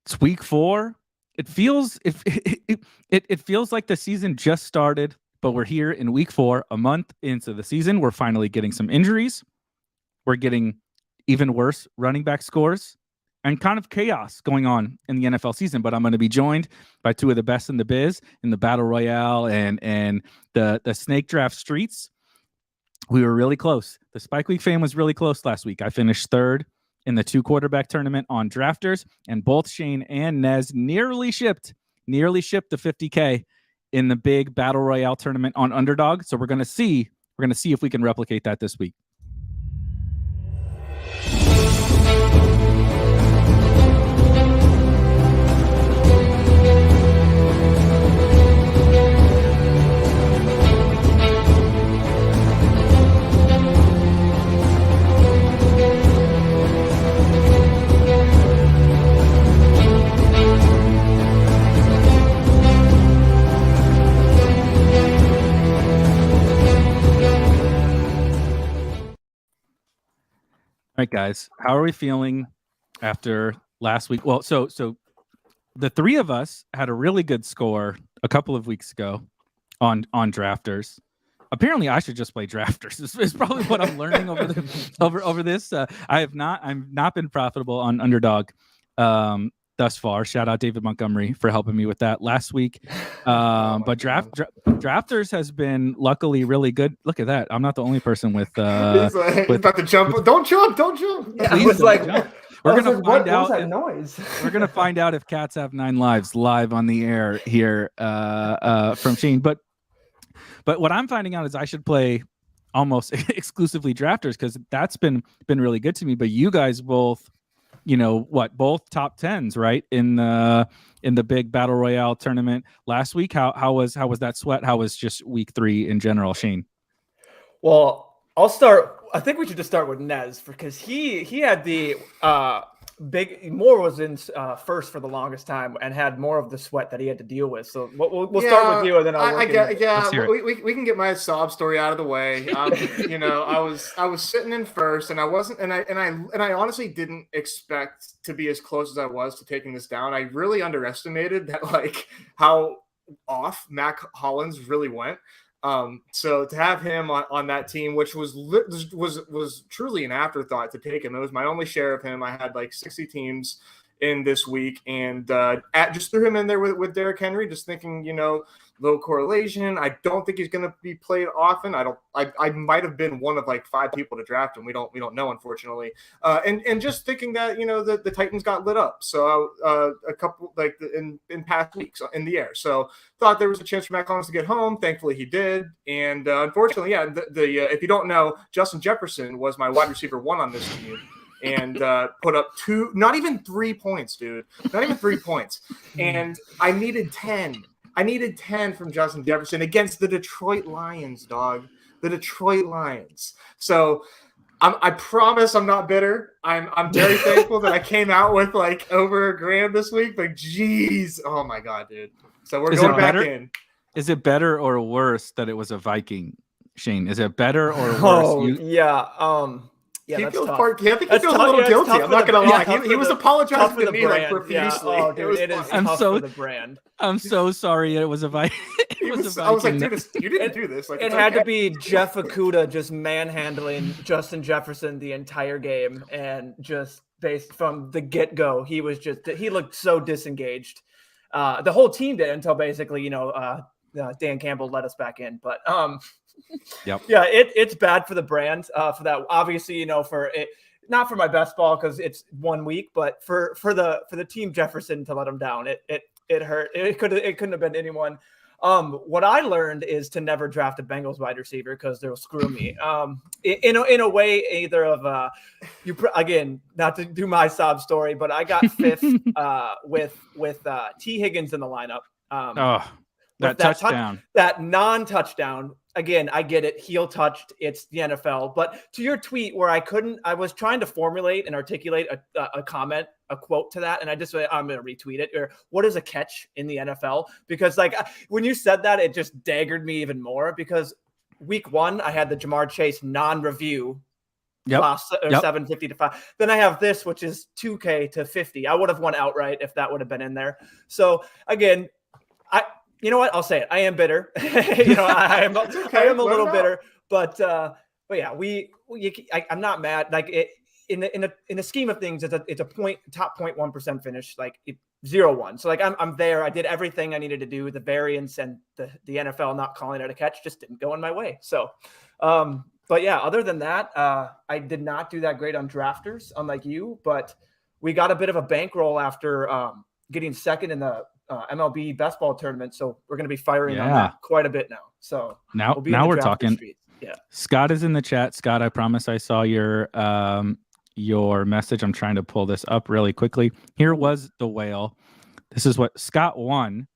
It's week 4. It feels it feels like the season just started, but we're here in week 4, a month into the season. We're finally getting some injuries. We're getting even worse running back scores and kind of chaos going on in the NFL season. But I'm going to be joined by two of the best in the biz in the Battle Royale and the snake draft streets. We were really close. The Spike Week fam was really close last week. I finished 3rd in the 2-quarterback tournament on drafters, and both Shane and Nez nearly shipped the 50K in the big Battle Royale tournament on Underdog. So we're going to see if we can replicate that this week. All right, guys, how are we feeling after last week? Well, so the three of us had a really good score a couple of weeks ago on drafters. Apparently, I should just play drafters. This is probably what I'm learning over this. I've not been profitable on Underdog thus far. Shout out David Montgomery for helping me with that last week. But drafters has been luckily really good. Look at that. I'm not the only person with he's about to jump. Don't jump. Yeah, I was like, jump. We're gonna find out. What was that noise? We're gonna find out if cats have 9 lives live on the air here from Shane. But what I'm finding out is I should play almost exclusively drafters because that's been really good to me. But you guys both, both top 10s, right? In the big Battle Royale tournament last week. How was that sweat? How was just week 3 in general, Shane? Well, I'll start. I think we should just start with Nez because he had the Moore was in first for the longest time and had more of the sweat that he had to deal with. So we'll start with you, and then we can get my sob story out of the way. I was sitting in first, and I wasn't, and I honestly didn't expect to be as close as I was to taking this down. I really underestimated that, like how off Mac Hollins really went. So to have him on that team, which was truly an afterthought to take him. It was my only share of him. I had like 60 teams in this week, and just threw him in there with Derrick Henry, just thinking, low correlation. I don't think he's going to be played often. I might have been one of like 5 people to draft him. We don't know, unfortunately. And just thinking that, the Titans got lit up. So a couple like in past weeks in the air. So thought there was a chance for Mac Hollins to get home. Thankfully he did. And unfortunately, if you don't know, Justin Jefferson was my wide receiver 1 on this team. And put up 2, not even 3 points, dude. Not even 3 points. And I needed 10. I needed 10 from Justin Jefferson against the Detroit Lions, dog. The Detroit Lions. So I promise I'm not bitter. I'm very thankful that I came out with like over $1,000 this week. Like, geez. Oh my God, dude. So we're going back in. Is it better or worse that it was a Viking, Shane? Is it better or worse? Yeah, he feels tough. I think he feels a little guilty. I'm not going to lie. He was apologizing to me like profusely. Yeah. Oh, dude, it is tough for the brand. I'm so sorry it was a Viking. I was like, dude, you didn't do this. Like, it had to be Jeff Okudah just manhandling Justin Jefferson the entire game, and just based from the get-go, he looked so disengaged. The whole team did until basically, Dan Campbell let us back in. But Yep. Yeah, it's bad for the brand. For that, obviously, for it, not for my best ball because it's 1 week, but for the team Jefferson to let him down, it hurt. It couldn't have been anyone. What I learned is to never draft a Bengals wide receiver because they'll screw me. In a way, either of again, not to do my sob story, but I got 5th with T. Higgins in the lineup. That touchdown, that non-touchdown. Again, I get it. Heel touched. It's the NFL. But to your tweet where I was trying to formulate and articulate a comment, a quote to that. And I'm going to retweet it. Or what is a catch in the NFL? Because when you said that, it just daggered me even more because week 1, I had the Jamar Chase non-review Yep. Lost or Yep. 750 to 5. Then I have this, which is 2K to 50. I would have won outright if that would have been in there. So again, you know what? I'll say it. I am bitter. I am a little bitter, but yeah, I'm not mad. Like it in the scheme of things, it's a top 0.1% finish, like 0-1. So like I'm there. I did everything I needed to do. The variance and the NFL not calling it a catch just didn't go in my way. So, but yeah, other than that, I did not do that great on drafters, unlike you. But we got a bit of a bankroll after getting second in the MLB best ball tournament, so we're going to be firing on that quite a bit now. So now we're talking. Streets. Yeah, Scott is in the chat. Scott, I promise I saw your message. I'm trying to pull this up really quickly. Here was the whale. This is what Scott won,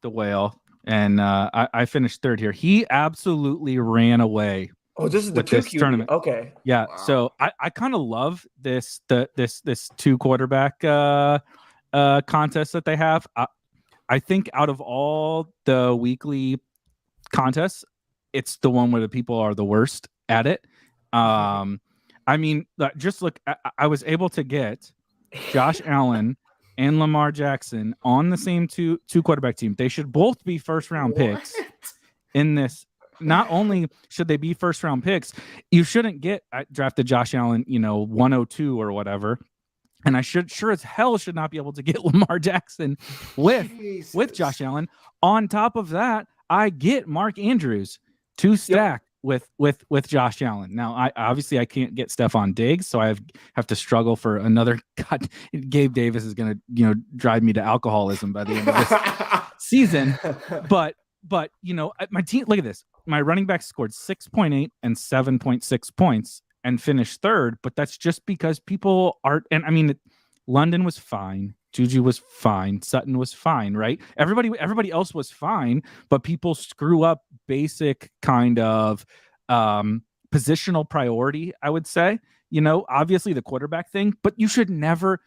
the whale, and I finished third here. He absolutely ran away. Oh, this is the tournament. Okay. Yeah. Wow. So I kind of love this 2 quarterback contest that they have. I think out of all the weekly contests, it's the one where the people are the worst at it. I mean, just look, I was able to get Josh Allen and Lamar Jackson on the same two quarterback team. They should both be first round picks in this. Not only should they be first round picks, you shouldn't get drafted Josh Allen, 102 or whatever. And I sure as hell should not be able to get Lamar Jackson with Josh Allen. On top of that, I get Mark Andrews to stack with Josh Allen. Now, I can't get Stephon Diggs, so I have to struggle for another. God, Gabe Davis is going to drive me to alcoholism by the end of this season. But my team. Look at this. My running back scored 6.8 and 7.6 points. And finished third, but that's just because people aren't. And I mean, London was fine, Juju was fine, Sutton was fine, right? Everybody else was fine, but people screw up basic kind of positional priority. I would say, obviously the quarterback thing, but you should never.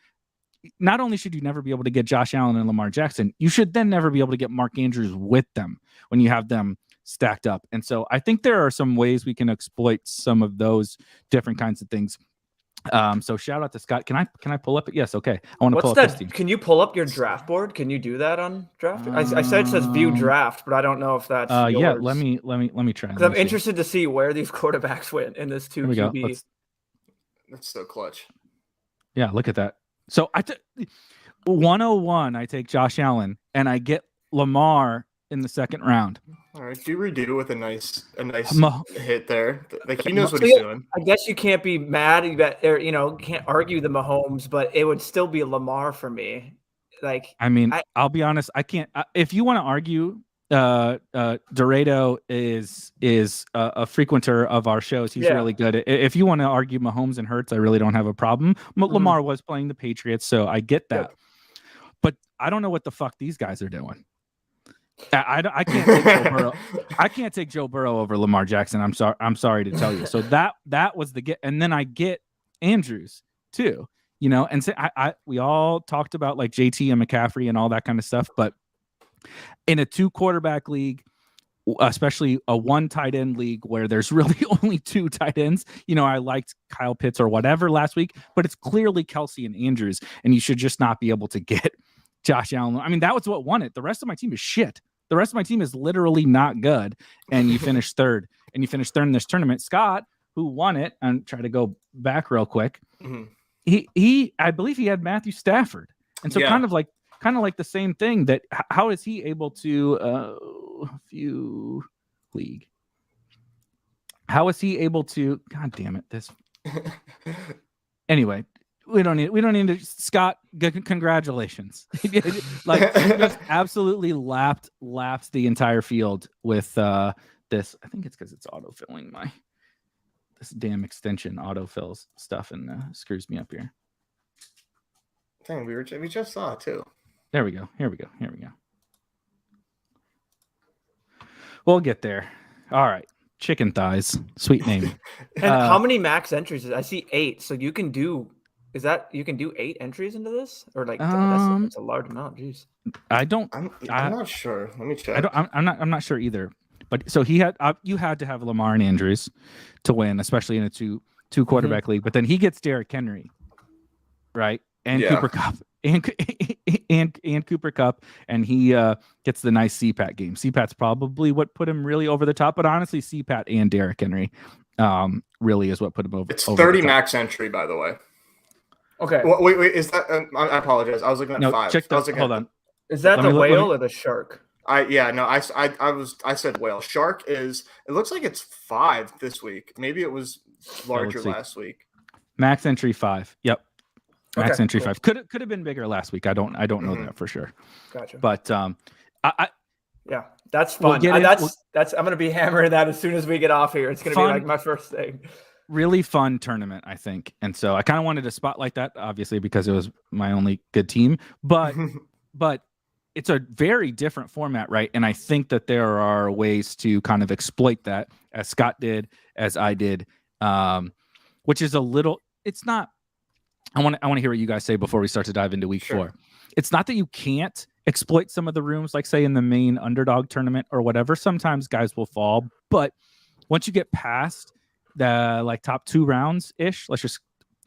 Not only should you never be able to get Josh Allen and Lamar Jackson, you should then never be able to get Mark Andrews with them when you have them stacked up. And so I think there are some ways we can exploit some of those different kinds of things. So shout out to Scott. Can I pull up it? Yes. Okay. I want to pull up this team. Can you pull up your draft board? Can you do that on draft? I said it says view draft, but I don't know if that's yours. Yeah. Let me try. Because I'm interested to see where these quarterbacks went in this 2 QB. That's so clutch. Yeah. Look at that. So 101, I take Josh Allen and I get Lamar in the second round. All right, do redo with a nice hit there. Like he knows what he's doing. I guess you can't be mad, or can't argue the Mahomes, but it would still be Lamar for me. Like, I mean, I'll be honest, I can't. If you want to argue, Dorado is a frequenter of our shows. He's really good. If you want to argue Mahomes and Hurts, I really don't have a problem. Lamar was playing the Patriots, so I get that. Yep. But I don't know what the fuck these guys are doing. I can't take Joe Burrow. I can't take Joe Burrow over Lamar Jackson. I'm sorry to tell you. So that was the get, and then I get Andrews too. And so we all talked about like JT and McCaffrey and all that kind of stuff, but in a 2 quarterback league, especially a 1 tight end league where there's really only 2 tight ends, I liked Kyle Pitts or whatever last week, but it's clearly Kelsey and Andrews, and you should just not be able to get Josh Allen. I mean, that was what won it. The rest of my team is shit. The rest of my team is literally not good. And you finished third. And you finished third in this tournament. Scott, who won it, and try to go back real quick. Mm-hmm. He I believe he had Matthew Stafford. And so kind of like the same thing. That how is he able to view league? How is he able to? God damn it! This. Anyway. We don't need to. Scott, congratulations! Like you just absolutely lapped the entire field with this. I think it's because it's autofilling this damn extension autofills stuff and screws me up here. Dang, we just saw it too. There we go. Here we go. We'll get there. All right. Chicken thighs. Sweet name. And how many max entries? I see 8. So you can do. Is that you can do 8 entries into this, or like that's a large amount? Jeez, I'm not sure. Let me check. I'm not sure either. But so you had to have Lamar and Andrews to win, especially in a two two quarterback league, but then he gets Derrick Henry, right? And Cooper Kupp and Cooper Kupp, and he gets the nice CPAT game. CPAT's probably what put him really over the top, but honestly, CPAT and Derrick Henry really is what put him over. It's over 30 max entry, by the way. Okay. Wait, is that? I apologize. I was looking at 5. Hold on. Is that the whale or the shark? I said whale. Shark is. It looks like it's 5 this week. Maybe it was larger last week. Max entry 5. Yep. Max entry cool. 5 could have been bigger last week. I don't know that for sure. Gotcha. But yeah, that's fun. That's I'm gonna be hammering that as soon as we get off here. It's gonna be like my first thing. Really fun tournament, I think, and so I kind of wanted to spotlight that, obviously, because it was my only good team. But it's a very different format, right? And I think that there are ways to kind of exploit that, as Scott did, as I did, which is a little. It's not. I want to hear what you guys say before we start to dive into week 4. It's not that you can't exploit some of the rooms, like say in the main underdog tournament or whatever. Sometimes guys will fall, but once you get past the like top 2 rounds ish, let's just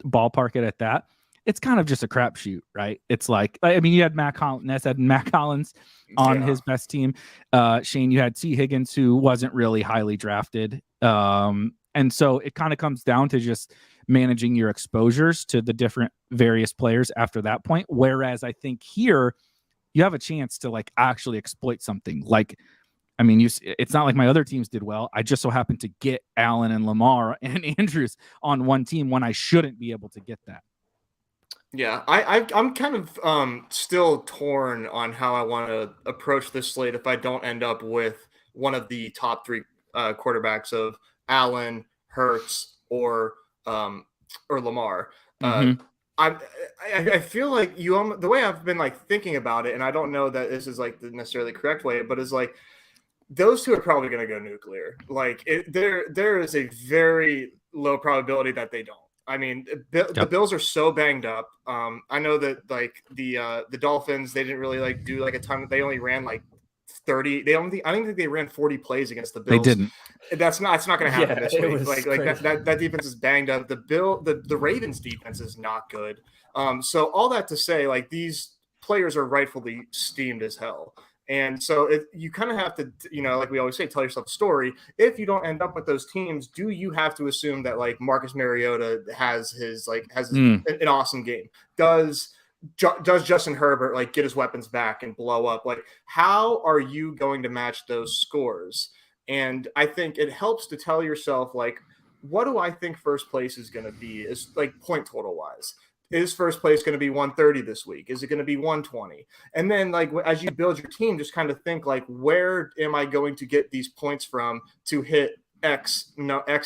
ballpark it at that. It's kind of just a crapshoot, right? It's like, I mean, you had Ness had Matt Collins on his best team. Shane, you had T. Higgins, who wasn't really highly drafted. And so it kind of comes down to just managing your exposures to the different various players after that point. Whereas I think here you have a chance to like actually exploit something. Like, I mean, it's not like my other teams did well. I just so happened to get Allen and Lamar and Andrews on one team when I shouldn't be able to get that. Yeah, I'm kind of still torn on how I want to approach this slate if I don't end up with one of the top 3 quarterbacks of Allen, Hurts, or Lamar. I feel like the way I've been like thinking about it, and I don't know that this is like the necessarily correct way, but is like those 2 are probably going to go nuclear. Like there is a very low probability that they don't. I mean, the Bills are so banged up. I know that like the Dolphins, they didn't really like do like a ton. They only ran like 30. I don't think they ran 40 plays against the Bills. They didn't. It's not going to happen this week. Like that defense is banged up. The Ravens defense is not good. So all that to say, like these players are rightfully steamed as hell. And so you kind of have to, like we always say, tell yourself a story. If you don't end up with those teams, do you have to assume that like Marcus Mariota has an awesome game? Does Justin Herbert like get his weapons back and blow up? Like, how are you going to match those scores? And I think it helps to tell yourself like, what do I think first place is going to be? Is like point total wise. Is first place going to be 130 this week? Is it going to be 120? And then like as you build your team, just kind of think like, where am I going to get these points from to hit X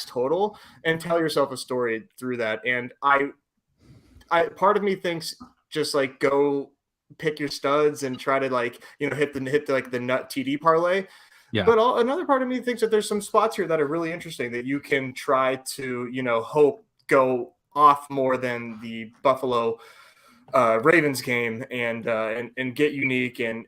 total, and tell yourself a story through that. And I part of me thinks just like go pick your studs and try to like, hit the nut TD parlay. Yeah. But another part of me thinks that there's some spots here that are really interesting that you can try to, hope go off more than the Buffalo Ravens game and get unique and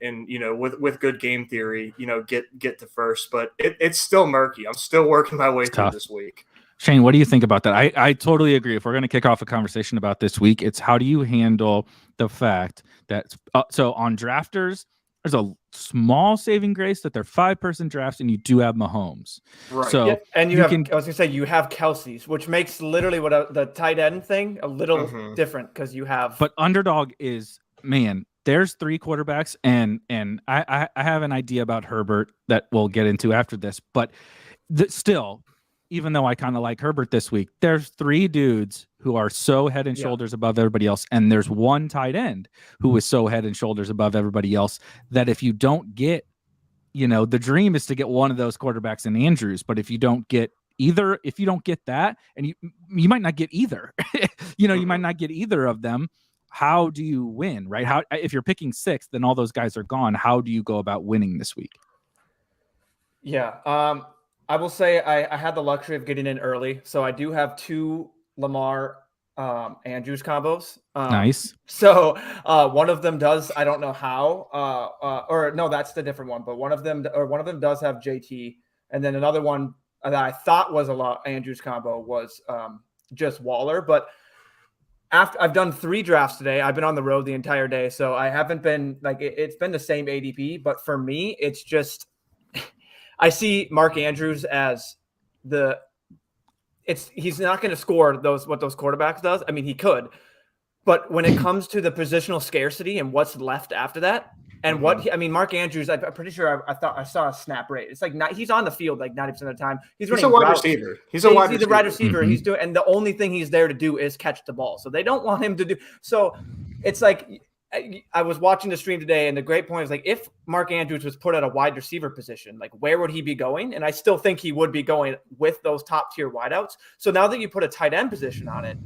with good game theory, get to first. But it's still murky. I'm still working my way through this week. Shane, what do you think about that? I totally agree. If we're going to kick off a conversation about this week, it's how do you handle the fact that so on drafters, there's a small saving grace that they're 5-person drafts and you do have Mahomes. Right. So and I was going to say you have Kelsey's, which makes literally the tight end thing a little different because you have. But underdog is, man, there's 3 quarterbacks and I have an idea about Herbert that we'll get into after this. But still, even though I kind of like Herbert this week, there's 3 dudes who are so head and shoulders above everybody else. And there's 1 tight end who is so head and shoulders above everybody else that if you don't get, the dream is to get one of those quarterbacks in Andrews. But if you don't get that, and you might not get either, you might not get either of them. How do you win, right? How, if you're picking 6, then all those guys are gone. How do you go about winning this week? Yeah. I will say I had the luxury of getting in early. So I do have 2 Lamar Andrews combos. Nice. So one of them does, I don't know how, or no, that's the different one, but one of them does have JT. And then another one that I thought was a lot Andrews combo was just Waller. But after I've done 3 drafts today, I've been on the road the entire day, so I haven't been like it's been the same ADP. But for me, it's just I see Mark Andrews as he's not going to score what those quarterbacks does. I mean, he could, but when it comes to the positional scarcity and what's left after that, and Mark Andrews, I'm pretty sure I thought I saw a snap rate. It's like he's on the field like 90% of the time. He's running a wide routes. receiver. He's a wide receiver. Mm-hmm. He's doing, and the only thing he's there to do is catch the ball. So they don't want him to do. So it's like I was watching the stream today, and the great point is like if Mark Andrews was put at a wide receiver position, like where would he be going? And I still think he would be going with those top tier wideouts. So now that you put a tight end position on it,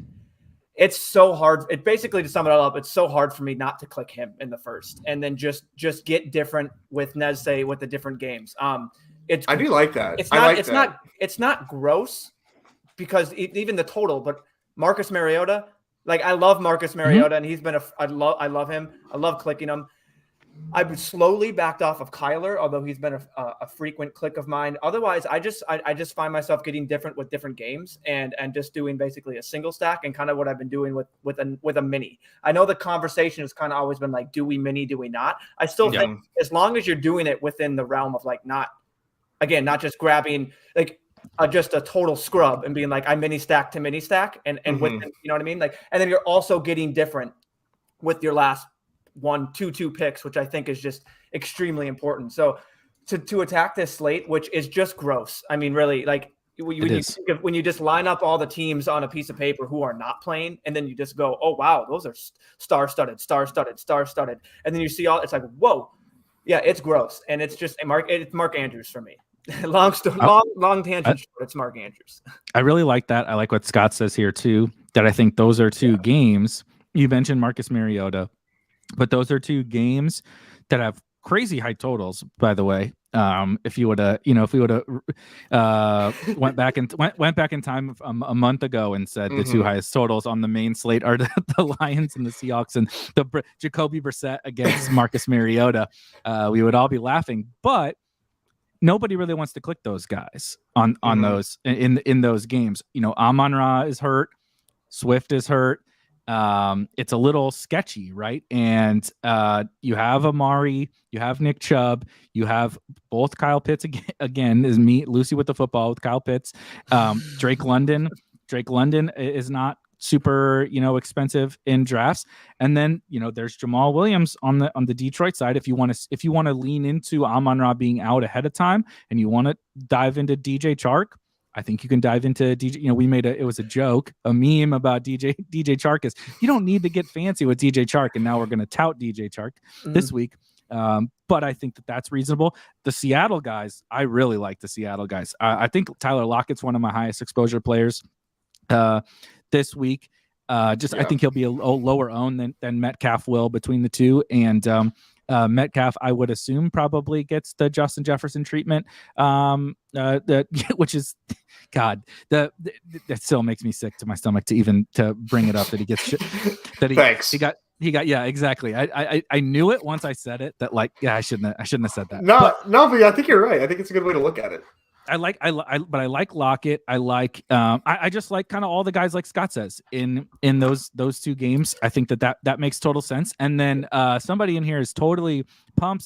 it's so hard. It basically, to sum it all up, it's so hard for me not to click him in the first, and then just get different with Nez with the different games. I do like that. It's not gross because even the total, but Marcus Mariota, like I love Marcus Mariota, and he's been I love him. I love clicking him. I've slowly backed off of Kyler, although he's been a frequent click of mine. Otherwise, I just find myself getting different with different games and just doing basically a single stack and kind of what I've been doing with a mini. I know the conversation has kind of always been like, do we mini, do we not? I still think as long as you're doing it within the realm of like not just grabbing like just a total scrub and being like I mini stack to mini stack and with you know what I mean? Like, and then you're also getting different with your last 1-2 picks, which I think is just extremely important. So to attack this slate, which is just gross. I mean, really, like when you just line up all the teams on a piece of paper who are not playing, and then you just go, oh wow, those are star-studded. And then you see it's like, whoa, yeah, it's gross. And it's just it's Mark Andrews for me. long tangent short, it's Mark Andrews. I really like that. I like what Scott says here too, that I think those are 2 games. You mentioned Marcus Mariota, but those are 2 games that have crazy high totals, by the way. If we would have went back in time a month ago and said the 2 highest totals on the main slate are the Lions and the Seahawks and the Jacoby Brissett against Marcus Mariota, we would all be laughing. But nobody really wants to click those guys on those in those games. You know, Amon-Ra is hurt, Swift is hurt. It's a little sketchy, right? And you have Amari, you have Nick Chubb, you have both Kyle Pitts again is Lucy with the football with Kyle Pitts. Drake London is not super, expensive in drafts. And then, there's Jamal Williams on the Detroit side. If you want to lean into Amon-Ra being out ahead of time and you want to dive into DJ Chark, I think you can dive into DJ. It was a joke, a meme about DJ Chark is you don't need to get fancy with DJ Chark. And now we're going to tout DJ Chark this week. But I think that's reasonable. The Seattle guys, I really like the Seattle guys. I think Tyler Lockett's one of my highest exposure players this week. I think he'll be a lower owned than Metcalf will between the 2. And Metcalf, I would assume, probably gets the Justin Jefferson treatment, which is, God, that still makes me sick to my stomach to bring it up that he gets Thanks. He got yeah, exactly. I knew it once I said it that I shouldn't have said that. But I think you're right. I think it's a good way to look at it. But I like Lockett. I like I just like kind of all the guys like Scott says in those 2 games. I think that makes total sense. And then somebody in here is totally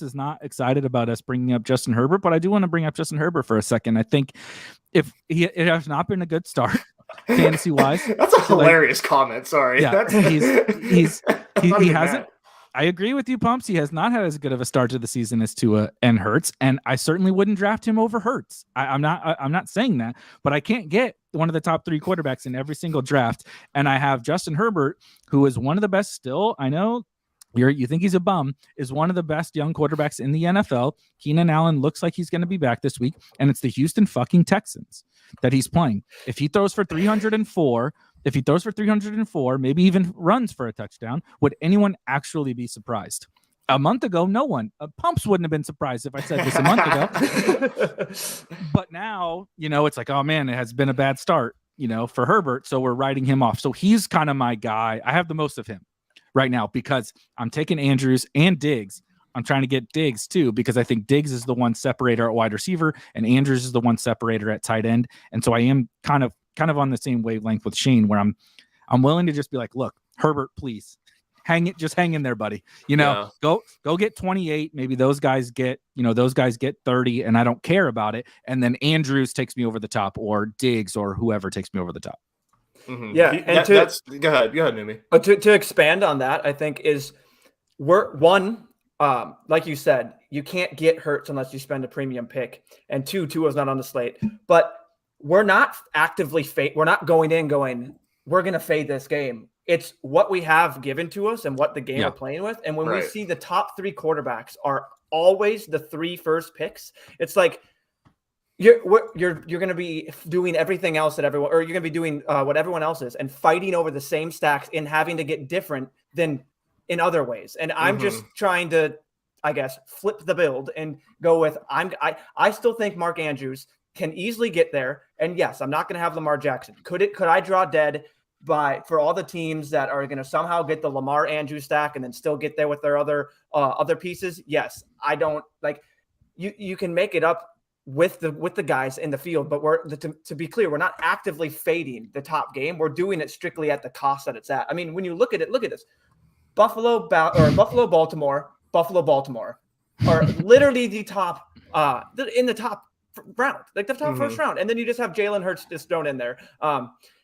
is not excited about us bringing up Justin Herbert, but I do want to bring up Justin Herbert for a second. I think if it has not been a good start fantasy wise, that's a hilarious comment. Sorry, yeah, he hasn't. Mad. I agree with you, Pumps. He has not had as good of a start to the season as Tua and Hurts, and I certainly wouldn't draft him over Hurts. I'm not saying that, but I can't get one of the top 3 quarterbacks in every single draft, and I have Justin Herbert, who is one of the best still. I know you think he's a bum, is one of the best young quarterbacks in the NFL. Keenan Allen looks like he's going to be back this week, and it's the Houston fucking Texans that he's playing. If he throws for 304, maybe even runs for a touchdown, would anyone actually be surprised? A month ago, no one. Pumps wouldn't have been surprised if I said this a month ago. But now, it's like, oh man, it has been a bad start, for Herbert. So we're writing him off. So he's kind of my guy. I have the most of him right now because I'm taking Andrews and Diggs. I'm trying to get Diggs too, because I think Diggs is the one separator at wide receiver and Andrews is the one separator at tight end. And so I am kind of kind of on the same wavelength with Shane, where I'm willing to just be like, look, Herbert, please just hang in there, buddy. Go get 28. Maybe those guys get 30, and I don't care about it. And then Andrews takes me over the top, or Diggs, or whoever takes me over the top. Mm-hmm. Yeah, and go ahead, Numi. To expand on that, I think we're one. Like you said, you can't get Hurts unless you spend a premium pick, and Tua's not on the slate. But we're not actively we're not going we're going to fade this game. It's what we have given to us and what the game we're playing with. And when we see the top 3 quarterbacks are always the 3 first picks, it's like you're going to be doing everything else that everyone, or you're going to be doing what everyone else is, and fighting over the same stacks and having to get different than in other ways. And I'm just trying to, I guess, flip the build and go with I still think Mark Andrews can easily get there. And yes, I'm not going to have Lamar Jackson. Could I draw dead for all the teams that are going to somehow get the Lamar Andrews stack and then still get there with their other pieces? Yes. I don't like you can make it up with the guys in the field, but to be clear, we're not actively fading the top game. We're doing it strictly at the cost that it's at. I mean, when you look at this, Buffalo, Baltimore are literally the top in the top round, like the top first round, and then you just have Jalen Hurts just thrown in there.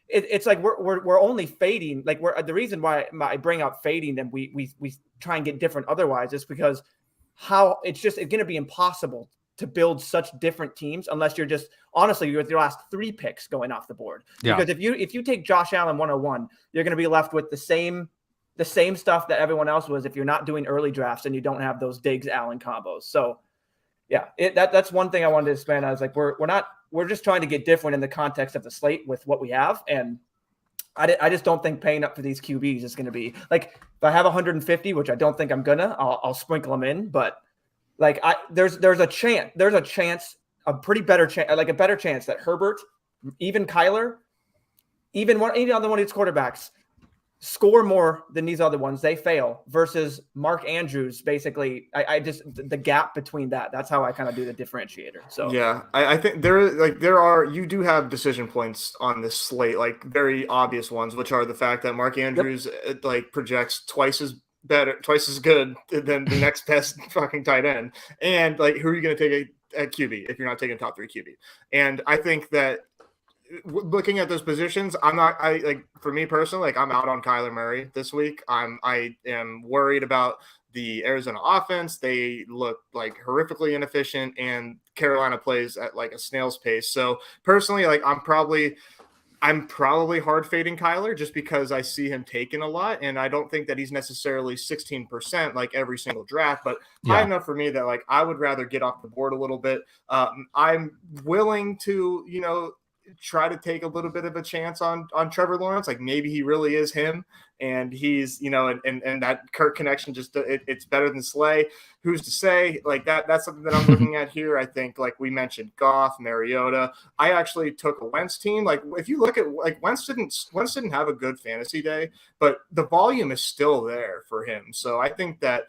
It's like we're only fading. Like the reason why I bring up fading and we try and get different otherwise is because it's going to be impossible to build such different teams unless you're just honestly with your last 3 picks going off the board. Because if you take Josh Allen 101, you're going to be left with the same stuff that everyone else was if you're not doing early drafts and you don't have those Diggs Allen combos. So yeah, that's one thing I wanted to expand on. I was like, we're just trying to get different in the context of the slate with what we have. And I just don't think paying up for these QBs is going to be like, if I have 150, which I don't think I'm I'll sprinkle them in, but like there's a chance, a better chance that Herbert, even Kyler, any other one of these quarterbacks score more than these other ones, they fail, versus Mark Andrews. Basically, I just the gap between that's how I kind of do the differentiator. So yeah, I think you do have decision points on this slate, like very obvious ones, which are the fact that Mark Andrews projects twice as good than the next best fucking tight end, and like who are you going to take at QB if you're not taking top 3 QB? And I think that looking at those positions, for me personally, like I'm out on Kyler Murray this week. I am worried about the Arizona offense. They look like horrifically inefficient, and Carolina plays at like a snail's pace. So personally, like I'm probably hard fading Kyler just because I see him taking a lot, and I don't think that he's necessarily 16% like every single draft, but high enough for me that like I would rather get off the board a little bit. I'm willing to, try to take a little bit of a chance on Trevor Lawrence. Like maybe he really is him, and he's, and that Kirk connection it's better than Slay. Who's to say? Like that's something that I'm looking at here. I think, like we mentioned, Goff, Mariota. I actually took a Wentz team. Like if you look at like Wentz didn't have a good fantasy day, but the volume is still there for him. So I think that,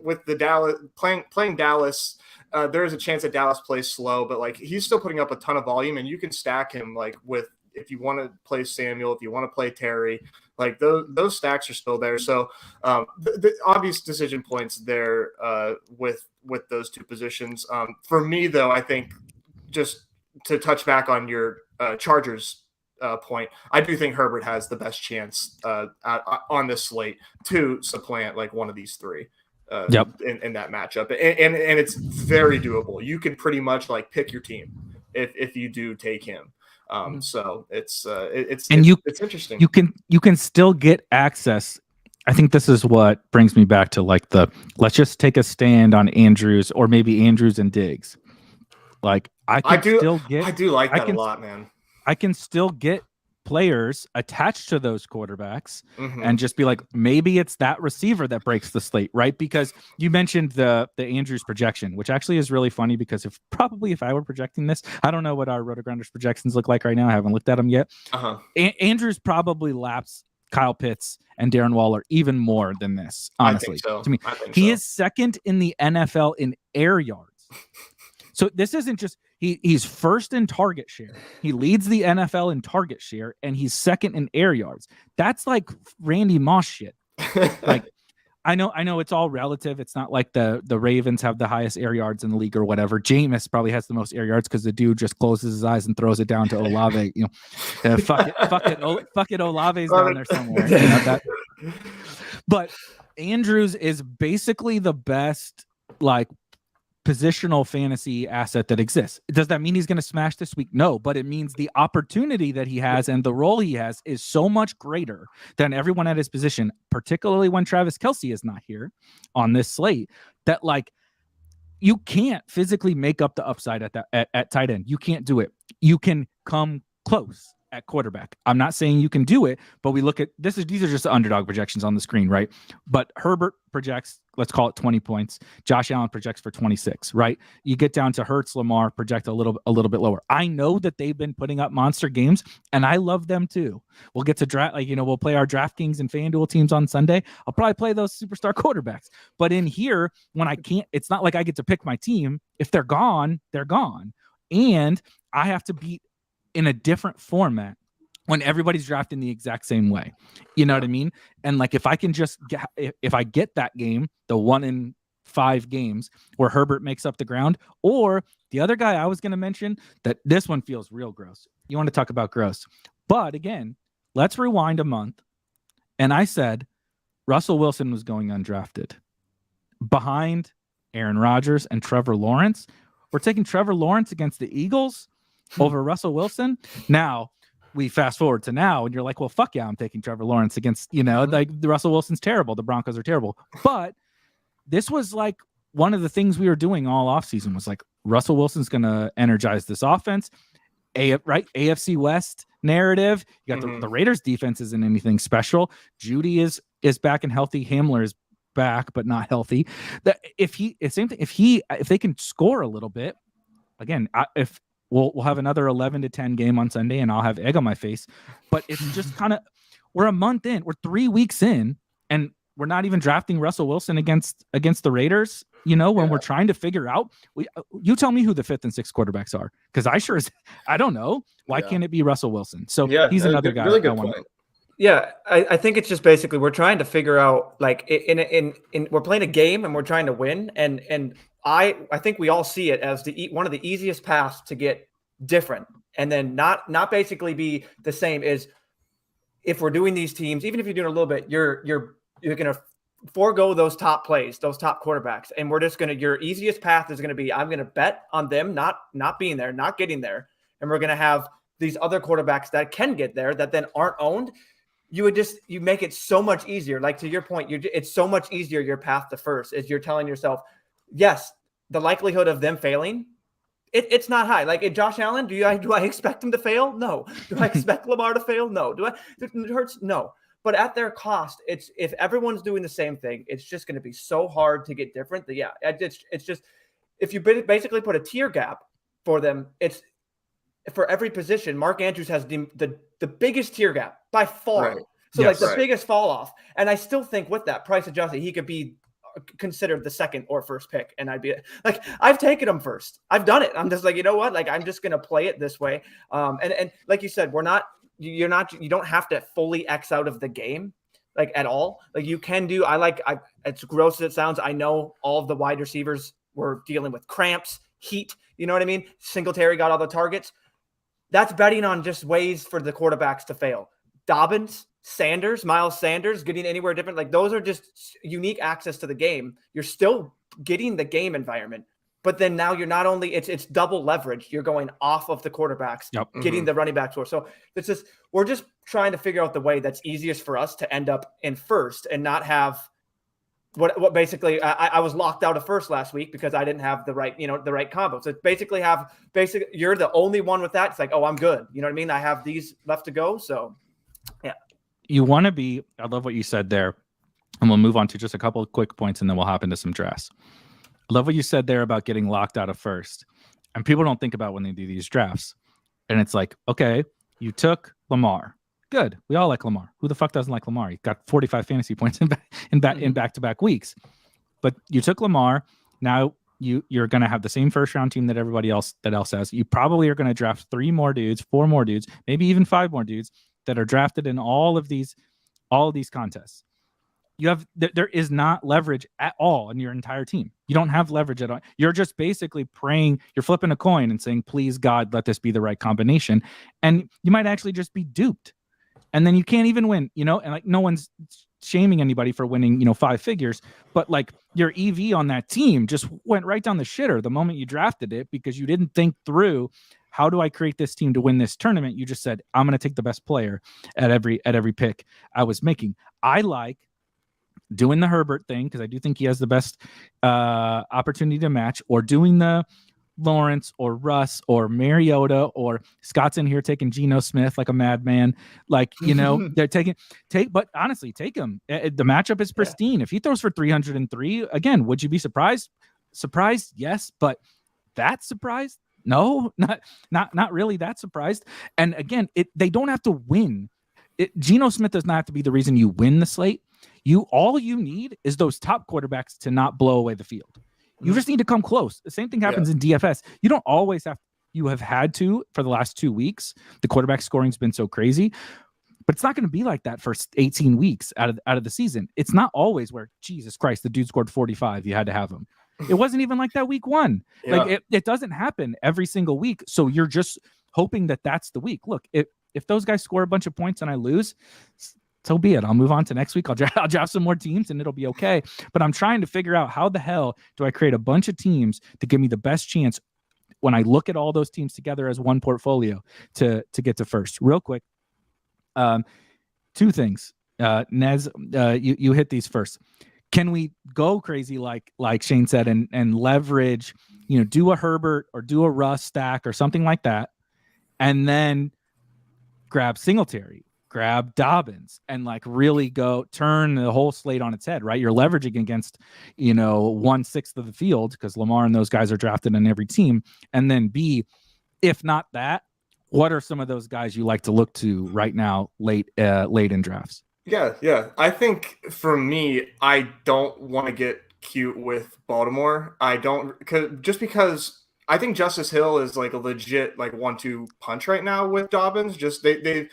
with the Dallas playing Dallas, there is a chance that Dallas plays slow, but like he's still putting up a ton of volume, and you can stack him like with, if you want to play Samuel, if you want to play Terry, like those stacks are still there. So the obvious decision points there with those 2 positions. For me though, I think just to touch back on your Chargers point, I do think Herbert has the best chance on this slate to supplant like one of these 3. In that matchup, and it's very doable. You can pretty much like pick your team if you do take him. So it's interesting. You can still get access. I think this is what brings me back to like let's just take a stand on Andrews, or maybe Andrews and Diggs. Like I do like that a lot, man. I can still get players attached to those quarterbacks and just be like, maybe it's that receiver that breaks the slate, right? Because you mentioned the Andrews projection, which actually is really funny, because if I were projecting this, I don't know what our Rotogrinders projections look like right now. I haven't looked at them yet. Andrews probably laps Kyle Pitts and Darren Waller even more than this, honestly. I think so. To me, he is second in the NFL in air yards. So this isn't just he's first in target share. He leads the NFL in target share, and he's second in air yards. That's like Randy Moss shit. Like I know it's all relative. It's not like the Ravens have the highest air yards in the league or whatever. Jameis probably has the most air yards because the dude just closes his eyes and throws it down to Olave. Fuck it, Olave's down there somewhere. That. But Andrews is basically the best like positional fantasy asset that exists. Does that mean he's going to smash this week? No, but it means the opportunity that he has and the role he has is so much greater than everyone at his position, particularly when Travis Kelce is not here on this slate, that like you can't physically make up the upside at tight end. You can't do it. You can come close at quarterback. I'm not saying you can do it, but we look at these are just the underdog projections on the screen, right? But Herbert projects, let's call it 20 points. Josh Allen projects for 26, right? You get down to Hurts, Lamar project a little bit lower. I know that they've been putting up monster games, and I love them too. We'll get to draft, we'll play our DraftKings and FanDuel teams on Sunday. I'll probably play those superstar quarterbacks. But in here, when I can't, it's not like I get to pick my team. If they're gone, they're gone. And I have to beat in a different format when everybody's drafting the exact same way. You know what I mean? And like, if I can just if I get that game, the 1 in 5 games where Herbert makes up the ground, or the other guy I was going to mention, that this one feels real gross. You want to talk about gross. But again, let's rewind a month. And I said, Russell Wilson was going undrafted behind Aaron Rodgers and Trevor Lawrence. We're taking Trevor Lawrence against the Eagles over Russell Wilson. Now we fast forward to now and you're like, well, fuck yeah, I'm taking Trevor Lawrence against, like the Russell Wilson's terrible. The Broncos are terrible. But this was like one of the things we were doing all offseason was like, Russell Wilson's going to energize this offense. AFC West narrative. You got the Raiders defense isn't anything special. Judy is back and healthy. Hamler is back, but not healthy. If they can score a little bit, again, if we'll have another 11-10 game on Sunday and I'll have egg on my face, but it's just kind of, we're a month in, we're 3 weeks in, and we're not even drafting Russell Wilson against the Raiders, when we're trying to figure out, you tell me who the 5th and 6th quarterbacks are. Cause I don't know. Why can't it be Russell Wilson? So he's another guy. Really good point. Yeah, I think it's just basically we're trying to figure out like in we're playing a game and we're trying to win, and I think we all see it as one of the easiest paths to get different, and then not basically be the same as if we're doing these teams. Even if you're doing a little bit, you're gonna forego those top plays, those top quarterbacks, and we're just gonna your easiest path is gonna be I'm gonna bet on them not being there, not getting there, and we're gonna have these other quarterbacks that can get there that then aren't owned. You make it so much easier. Like to your point, it's so much easier. Your path to first is you're telling yourself, yes, the likelihood of them failing, it's not high. Like Josh Allen, do I expect him to fail? No. Do I expect Lamar to fail? No. It hurts? No. But at their cost, if everyone's doing the same thing, it's just going to be so hard to get different. It's just if you basically put a tier gap for them, it's for every position. Mark Andrews has the biggest tier gap by far. Right. So the biggest fall off. And I still think with that price adjusted, he could be considered the second or first pick. And I'd be like, I've taken him first. I've done it. I'm just like, you know what? Like, I'm just going to play it this way. And like you said, you don't have to fully X out of the game, like at all. Like you can do, it's gross as it sounds. I know all of the wide receivers were dealing with cramps, heat, you know what I mean? Singletary got all the targets. That's betting on just ways for the quarterbacks to fail. Dobbins, Miles Sanders, getting anywhere different. Like those are just unique access to the game. You're still getting the game environment, but then now you're not only it's double leverage. You're going off of the quarterbacks, getting the running back score. So we're just trying to figure out the way that's easiest for us to end up in first and not have what basically I was locked out of first last week because I didn't have the right combo. So basically you're the only one with that. It's like, oh, I'm good. You know what I mean? I have these left to go. So yeah. You want to be, I love what you said there. And we'll move on to just a couple of quick points and then we'll hop into some drafts. I love what you said there about getting locked out of first. And people don't think about when they do these drafts. And it's like, okay, you took Lamar. Good. We all like Lamar. Who the fuck doesn't like Lamar? He got 45 fantasy points in back-to-back weeks. But you took Lamar. Now you're going to have the same first round team that everybody else has. You probably are going to draft 4 more dudes, maybe even 5 more dudes that are drafted in all of these contests. There is not leverage at all in your entire team. You don't have leverage at all. You're just basically praying, you're flipping a coin and saying, please God, let this be the right combination. And you might actually just be duped. And then you can't even win, and like no one's shaming anybody for winning, 5 figures, but like your EV on that team just went right down the shitter the moment you drafted it because you didn't think through, how do I create this team to win this tournament? You just said, I'm going to take the best player at every pick I was making. I like doing the Herbert thing because I do think he has the best opportunity to match, or doing the Lawrence or Russ or Mariota, or Scott's in here taking Geno Smith like a madman. Like, they're but honestly, take him. The matchup is pristine. If he throws for 303, again, would you be surprised? Surprised, yes, but that surprised? No, not really that surprised. And again, they don't have to win. Geno Smith does not have to be the reason you win the slate. All you need is those top quarterbacks to not blow away the field. You just need to come close. The same thing happens in DFS. You don't always you have had to for the last 2 weeks. The quarterback scoring's been so crazy, but it's not going to be like that for 18 weeks out of the season. It's not always where, Jesus Christ, the dude scored 45. You had to have him. It wasn't even like that week 1. Yeah. Like it doesn't happen every single week. So you're just hoping that that's the week. Look, if those guys score a bunch of points and I lose, so be it. I'll move on to next week. I'll draft some more teams and it'll be okay. But I'm trying to figure out, how the hell do I create a bunch of teams to give me the best chance when I look at all those teams together as one portfolio to get to first. Real quick, 2 things. Nez, you hit these first. Can we go crazy like Shane said and leverage, do a Herbert or do a Russ stack or something like that, and then grab Singletary, grab Dobbins, and like really go turn the whole slate on its head, right? You're leveraging against, 1/6 of the field because Lamar and those guys are drafted in every team. And then B, if not that, what are some of those guys you like to look to right now, late in drafts? Yeah. I think for me, I don't want to get cute with Baltimore. Because I think Justice Hill is like a legit 1-2 punch right now with Dobbins. Just they've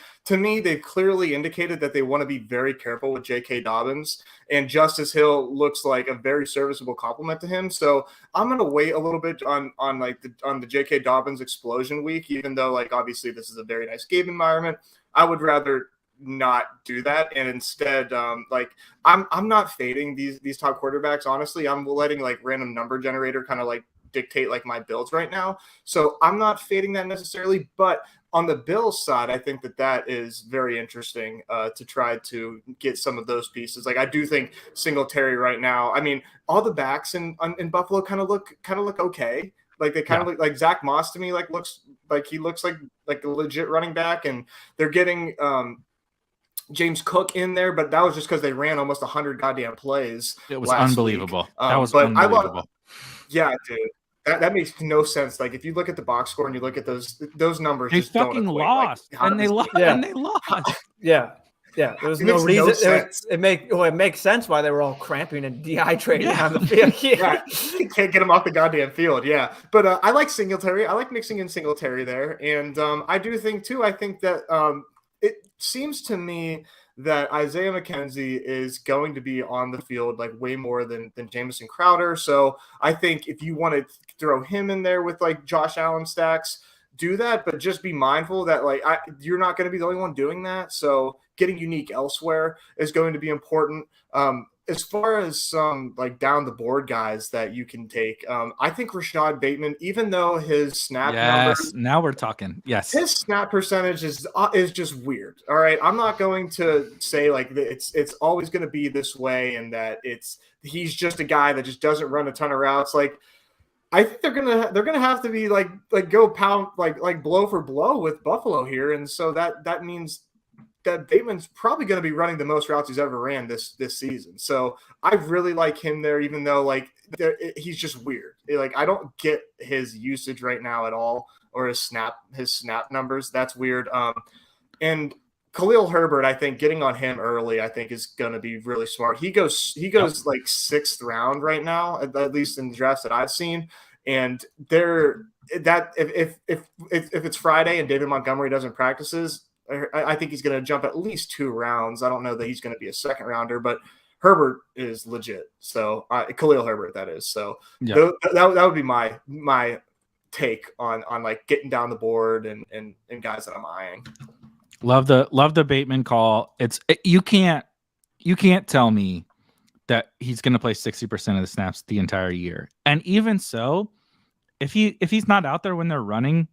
clearly indicated that they want to be very careful with J.K. Dobbins, and Justice Hill looks like a very serviceable complement to him. So I'm gonna wait a little bit on the J.K. Dobbins explosion week, even though obviously this is a very nice game environment. I would rather not do that, and instead I'm not fading these top quarterbacks. Honestly, I'm letting random number generator kind of dictate my builds right now. So I'm not fading that necessarily, but on the Bills side, I think that is very interesting to try to get some of those pieces. I do think Singletary right now, I mean, all the backs in Buffalo kind of look okay. They kind of look like Zach Moss to me, looks like a legit running back, and they're getting James Cook in there, but that was just because they ran almost 100 goddamn plays. It was unbelievable. That was unbelievable. Yeah, dude. That makes no sense. If you look at the box score and you look at those numbers, they just fucking lost, and they lost. Yeah. There was no reason. It makes sense why they were all cramping and dehydrating on the field. Yeah. You can't get them off the goddamn field. Yeah, but I like Singletary. I like mixing in Singletary there, and I do think too. I think that it seems to me that Isaiah McKenzie is going to be on the field way more than Jamison Crowder. So I think if you want to throw him in there with Josh Allen stacks, do that, but just be mindful that you're not going to be the only one doing that. So getting unique elsewhere is going to be important. As far as some down the board guys that you can take, I think Rashad Bateman, even though his snap numbers, now we're talking. Yes, his snap percentage is just weird. All right, I'm not going to say it's always going to be this way, and that he's just a guy that just doesn't run a ton of routes. I think they're gonna have to be go pound blow for blow with Buffalo here, and so that means that Bateman's probably going to be running the most routes he's ever ran this season. So I really like him there, even though he's just weird. I don't get his usage right now at all, or his snap numbers. That's weird. And Khalil Herbert, I think getting on him early, I think is going to be really smart. He goes like 6th round right now, at least in the drafts that I've seen. And if it's Friday and David Montgomery doesn't practices, I think he's going to jump at least 2 rounds. I don't know that he's going to be a 2nd rounder, but Herbert is legit. So Khalil Herbert, that is. So that would be my take on like getting down the board and guys that I'm eyeing. Love the Bateman call. You can't tell me that he's going to play 60% of the snaps the entire year. And even so, if he's not out there when they're running,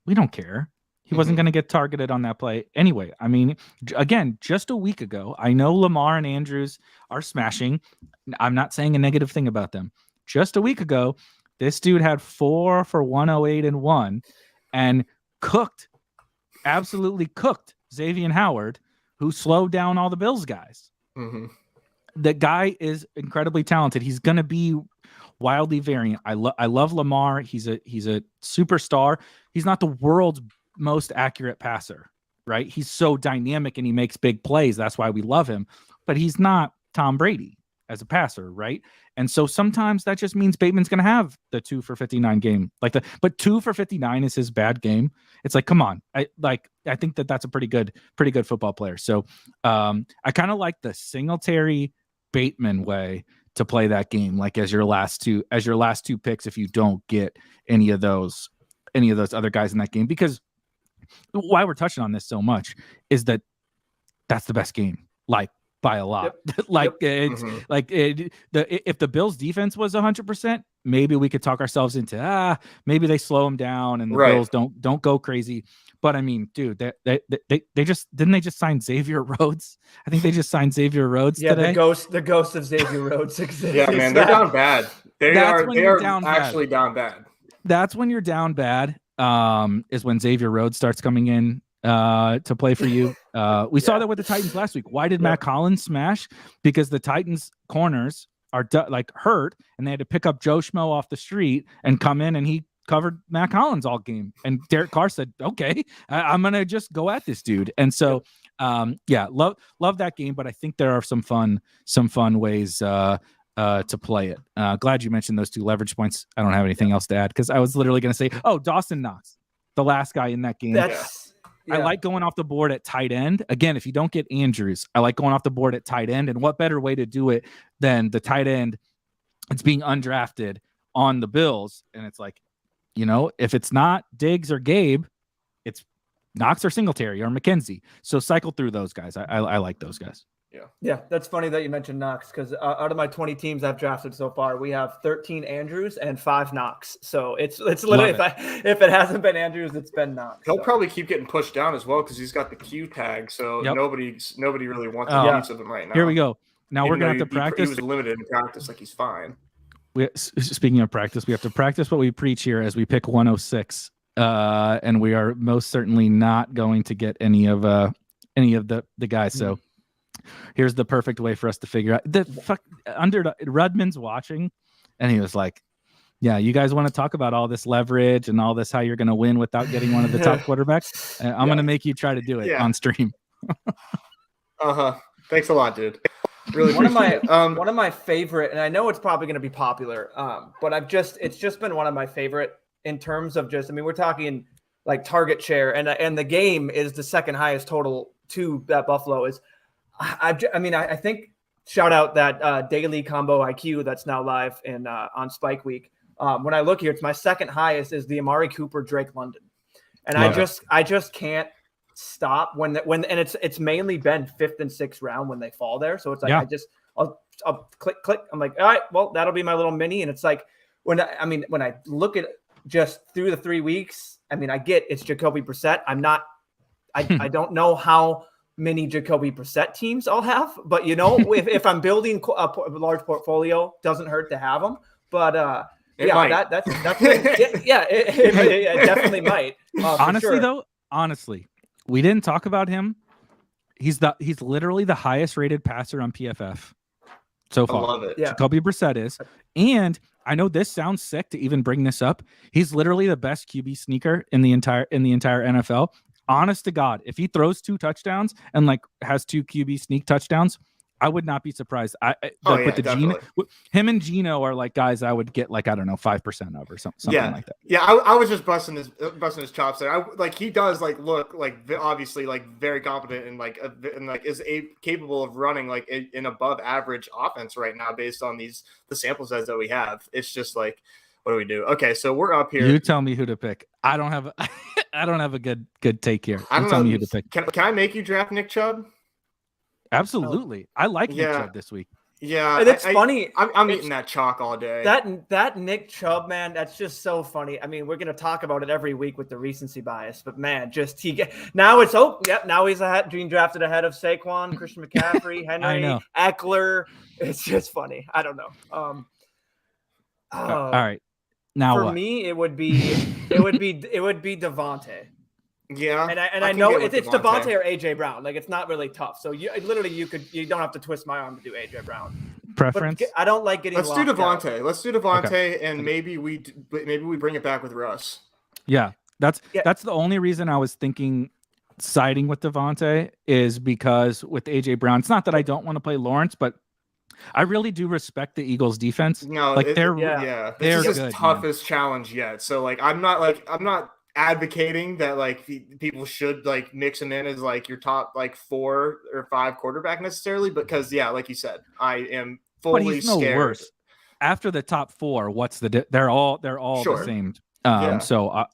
we don't care. He wasn't going to get targeted on that play anyway. I mean, again, just a week ago, I know Lamar and Andrews are smashing. I'm not saying a negative thing about them. Just a week ago, this dude had 4 for 108 and 1 and absolutely cooked Xavier Howard, who slowed down all the Bills guys. The guy is incredibly talented. He's going to be wildly variant. I love Lamar. He's a superstar. He's not the world's most accurate passer, right? He's so dynamic and he makes big plays. That's why we love him. But he's not Tom Brady as a passer, right? And so sometimes that just means Bateman's going to have the 2 for 59 game, but 2 for 59 is his bad game. It's like, come on. I think that's a pretty good football player. So I kind of like the Singletary Bateman way to play that game, like as your last two picks, if you don't get any of those other guys in that game, because why we're touching on this so much is that's the best game, like by a lot. It's if the Bills defense was 100%, maybe we could talk ourselves into maybe they slow them down and the Bills don't go crazy. But I mean, dude, they just sign Xavier Rhodes. I think they just signed Xavier Rhodes today. The ghost of Xavier Rhodes exists. Yeah, man, they're down bad. They are actually down bad. That's when you're down bad. Is when Xavier Rhodes starts coming in to play for you. We saw that with the Titans last week. Why did Matt Collins smash? Because the Titans corners are hurt, and they had to pick up Joe Schmo off the street and come in, and he covered Matt Collins all game. And Derek Carr said, "Okay, I'm gonna just go at this dude." And so, love that game. But I think there are some fun ways to play it. Glad you mentioned those 2 leverage points. I don't have anything else to add because I was literally going to say, Dawson Knox, the last guy in that game. I like going off the board at tight end. Again, if you don't get Andrews, I like going off the board at tight end. And what better way to do it than the tight end? It's being undrafted on the Bills. And it's like, if it's not Diggs or Gabe, it's Knox or Singletary or McKenzie. So cycle through those guys. I like those guys. Yeah, that's funny that you mentioned Knox because out of my 20 teams I've drafted so far, we have 13 Andrews and 5 Knox. So it's literally if it hasn't been Andrews, it's been Knox. He'll probably keep getting pushed down as well because he's got the Q tag. So nobody really wants the use of him right now. Here we go. Now we're gonna have to practice. He was limited in practice, like he's fine. Speaking of practice, we have to practice what we preach here as we pick 106, and we are most certainly not going to get any of the guys. So. Here's the perfect way for us to figure out Rudman's watching, and he was like, "Yeah, you guys want to talk about all this leverage and all this how you're going to win without getting one of the top quarterbacks? I'm going to make you try to do it on stream." Thanks a lot, dude. Really one of my favorite, and I know it's probably going to be popular, but it's just been one of my favorite in terms of we're talking like target share, and the game is the second highest total to that Buffalo is. I think shout out that daily combo IQ that's now live and on Spike Week. When I look here, it's my second highest is the Amari Cooper Drake London, and I just can't stop when and it's mainly been 5th and 6th round when they fall there. So it's like I'll click. I'm like, all right, well that'll be my little mini, and it's like when I look at just through the 3 weeks, I get it's Jacoby Brissett. I don't know how many Jacoby Brissett teams I'll have, but if I'm building a large portfolio, doesn't hurt to have them. But it definitely might. Honestly, we didn't talk about him. He's literally the highest rated passer on PFF so far. I love it. Yeah. Jacoby Brissett is, and I know this sounds sick to even bring this up. He's literally the best QB sneaker in the entire NFL. honest to God, if he throws 2 touchdowns and like has 2 QB sneak touchdowns, I would not be surprised. With Gino, him and Gino are like guys I would get like, I don't know, 5% of or something like that. Yeah, I was just busting his chops there. He does like look like obviously like very competent and like is capable of running like an above average offense right now based on the sample size that we have. It's just like, what do we do? Okay, so we're up here. You tell me who to pick. I don't have a good take here. You tell me who to pick. Can I make you draft Nick Chubb? Absolutely. I like Nick Chubb this week. Yeah, and it's funny. I'm eating that chalk all day. That Nick Chubb, man, that's just so funny. I mean, we're gonna talk about it every week with the recency bias, but man, now he's being drafted ahead of Saquon, Christian McCaffrey, Henry, Eckler. It's just funny. I don't know. All right, now for what? me, it would be Devontae. Yeah, and I know it's Devontae or AJ Brown. Like, it's not really tough. So you don't have to twist my arm to do AJ Brown. Preference? But I don't like getting. Let's do Devontae. Out. Let's do Devontae, okay. And maybe we bring it back with Russ. Yeah, that's the only reason I was thinking siding with Devontae is because with AJ Brown, it's not that I don't want to play Lawrence, but I really do respect the Eagles defense. No, like they're this is his toughest challenge yet. So like, I'm not advocating that like people should like mix him in as like your top like 4 or 5 quarterback necessarily, because like you said, I am fully but he's no scared. Worse. After the top 4, what's they're all sure. the same. So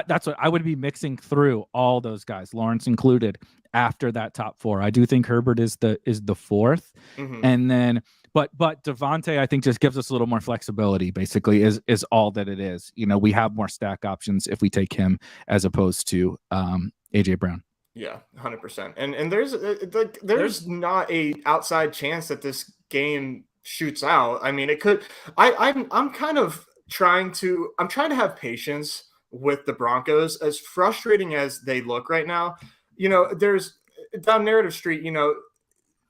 that's what I would be mixing through all those guys, Lawrence included, after that top 4. I do think Herbert is the 4th, and then but Devontae I think just gives us a little more flexibility. Basically, is all that it is. You know, we have more stack options if we take him as opposed to AJ Brown. Yeah, 100%. And there's not a outside chance that this game shoots out. I mean, it could. I'm kind of trying to have patience with the Broncos, as frustrating as they look right now. You know, there's down Narrative Street, you know,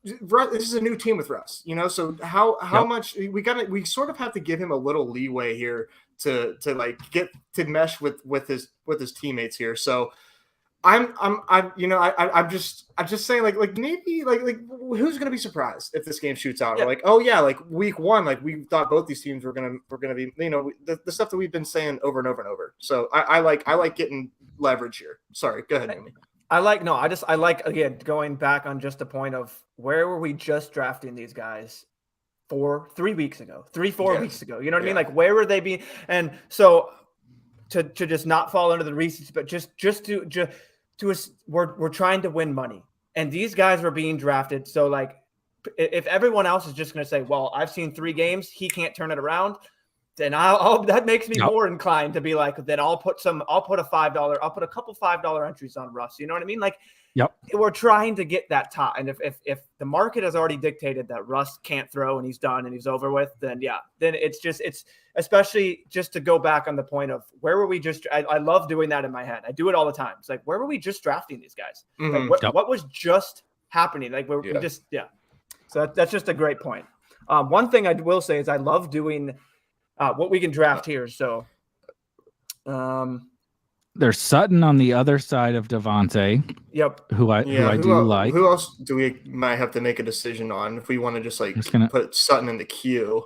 this is a new team with Russ, you know, so how much we sort of have to give him a little leeway here to like get to mesh with his teammates here. So I'm just saying like maybe like who's gonna be surprised if this game shoots out? Or like, oh yeah, like week 1, like we thought both these teams were gonna be, you know, the stuff that we've been saying over and over and over. So I like getting leverage here. Sorry, go ahead, Amy. I like again going back on just the point of where were we just drafting these guys 4 weeks ago, 4 weeks ago. You know what I mean? Like, where were they being? And so to just not fall under the reasons, but we're trying to win money, and these guys were being drafted. So like, if everyone else is just going to say, well, I've seen 3 games, he can't turn it around, then that makes me more inclined to be like, then I'll put a couple $5 entries on Russ. You know what I mean? Like, we're trying to get that top. And if the market has already dictated that Russ can't throw and he's done and he's over with, then it's especially just to go back on the point of where were we just, I love doing that in my head. I do it all the time. It's like, where were we just drafting these guys? Like, what was just happening? Like, we just, So that's just a great point. One thing I will say is I love doing what we can draft here. So there's Sutton on the other side of Devontae. Yep. Who I do like. Who else do we might have to make a decision on if we want to just like put Sutton in the queue?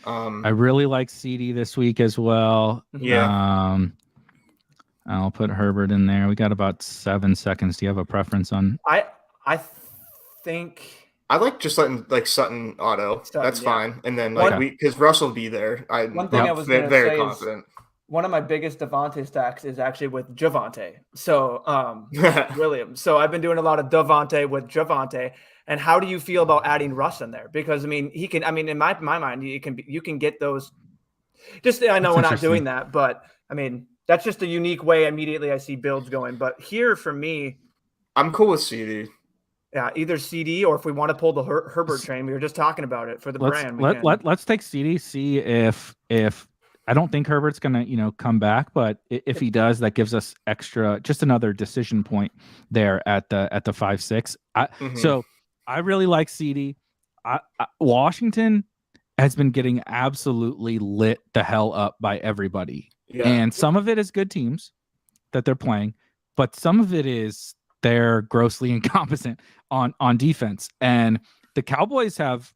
I really like CD this week as well. Yeah. I'll put Herbert in there. We got about 7 seconds. Do you have a preference on? I think I like just letting like Sutton auto. That's fine. And then like because Russ will be there. One thing I was very confident. One of my biggest Devontae stacks is actually with Javonte. So Williams. So I've been doing a lot of Devontae with Javonte. And how do you feel about adding Russ in there? Because I mean, he can. I mean, in my mind, you can get those. Just I know we're not doing that, but I mean, that's just a unique way. Immediately, I see builds going. But here for me, I'm cool with CD. Yeah, either CD or if we want to pull the Herbert train, we were just talking about it for the brand. Let's take CD. See if I don't think Herbert's gonna come back, but if he does, that gives us just another decision point there at the 5-6. So I really like CD. Washington has been getting absolutely lit the hell up by everybody, and some of it is good teams that they're playing. but some of it is they're grossly incompetent on defense. And the Cowboys have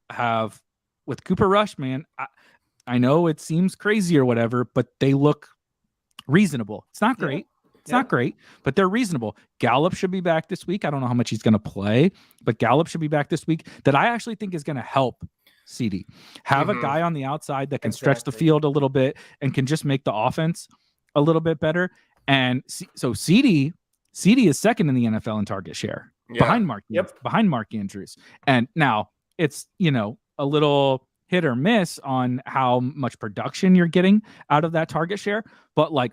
with Cooper Rush, man, I know it seems crazy or whatever, but they look reasonable. It's not great. It's not great, but they're reasonable. Gallup should be back this week. I don't know how much he's going to play, but Gallup should be back this week. That I actually think is going to help CD. Have a guy on the outside that can stretch the field a little bit and can just make the offense a little bit better. And so CD is second in the NFL in target share behind Mark Andrews. And now it's, a little hit or miss on how much production you're getting out of that target share, but like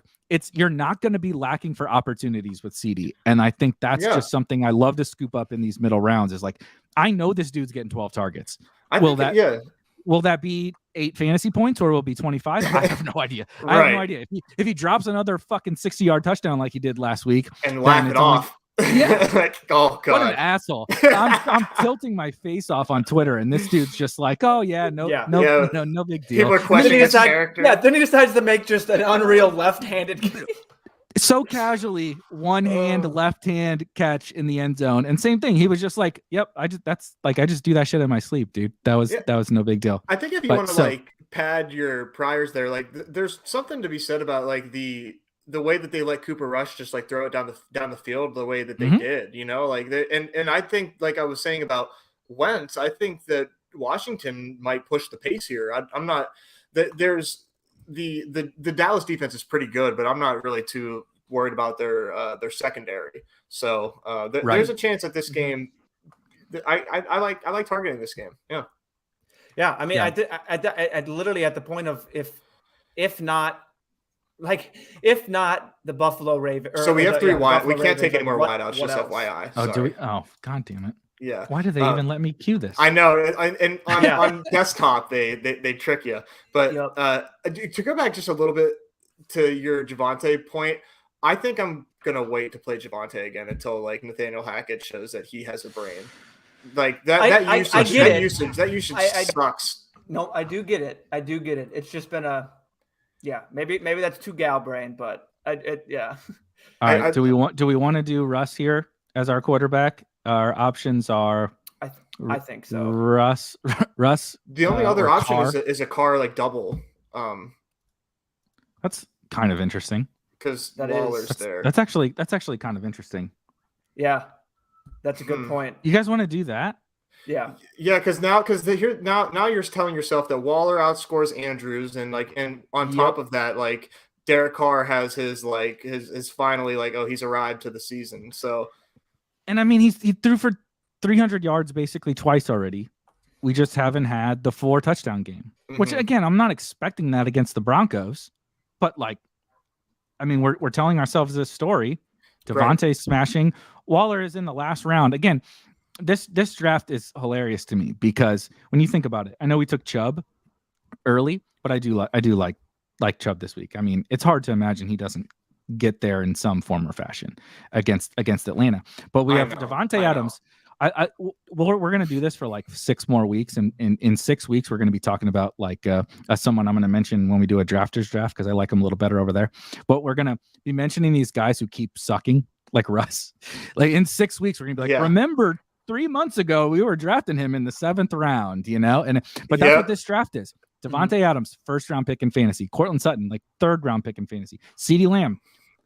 you're not going to be lacking for opportunities with CD. And I think that's just something I love to scoop up in these middle rounds is like, I know this dude's getting 12 targets. Will that be 8 fantasy points or will it be 25? I have no idea. I have no idea. If he drops another fucking 60-yard touchdown like he did last week and laugh it off. Like, oh god, what an asshole! I'm tilting my face off on Twitter, and this dude's just like, "Oh yeah, no big deal." People are questioning his character. Yeah, then he decides to make just an unreal left-handed. So casually, one hand, left hand catch in the end zone, and same thing. He was just like, "Yep, I just do that shit in my sleep, dude. That was no big deal." I think if you want to pad your priors there, like there's something to be said about like the way that they let Cooper Rush just like throw it down the field the way that they did, and I think like I was saying about Wentz, I think that Washington might push the pace here. I'm not that there's the Dallas defense is pretty good, but I'm not really too worried about their secondary. So there's a chance that this game, I like targeting this game. Yeah. I mean, I literally at the point of if not the Buffalo Ravens. So we have 3 wide. We can't take any more wideouts. Just FYI. Oh, do we? Oh, god damn it. Yeah. Why do they even let me cue this? I know. And on desktop, they trick you. But to go back just a little bit to your Javonte point, I think I'm gonna wait to play Javonte again until like Nathaniel Hackett shows that he has a brain. Like that usage sucks. No, I do get it. It's just been maybe that's too gal brain, but All right. Do we want to do Russ here as our quarterback? Our options are. I think so. Russ. The only other option is a car like double. That's kind of interesting. Because Waller's there. That's actually kind of interesting. Yeah, that's a good point. You guys want to do that? Yeah. Because now you're telling yourself that Waller outscores Andrews, and on top of that, like Derek Carr has his finally he's arrived to the season. So, and I mean he threw for 300 yards basically twice already. We just haven't had the 4 touchdown game, which again I'm not expecting that against the Broncos, but I mean we're telling ourselves this story. Devontae smashing. Waller is in the last round again. This draft is hilarious to me because when you think about it, I know we took Chubb early, but I do like Chubb this week. I mean, it's hard to imagine he doesn't get there in some form or fashion against Atlanta. But we have Devontae Adams. We're going to do this for 6 more weeks, and in 6 weeks we're going to be talking about someone I'm going to mention when we do a drafters draft because I like him a little better over there. But we're going to be mentioning these guys who keep sucking, like Russ. In 6 weeks we're going to be remember 3 months ago, we were drafting him in the 7th round, but that's what this draft is. Devontae Adams, 1st round pick in fantasy. Cortland Sutton, 3rd round pick in fantasy. CeeDee Lamb,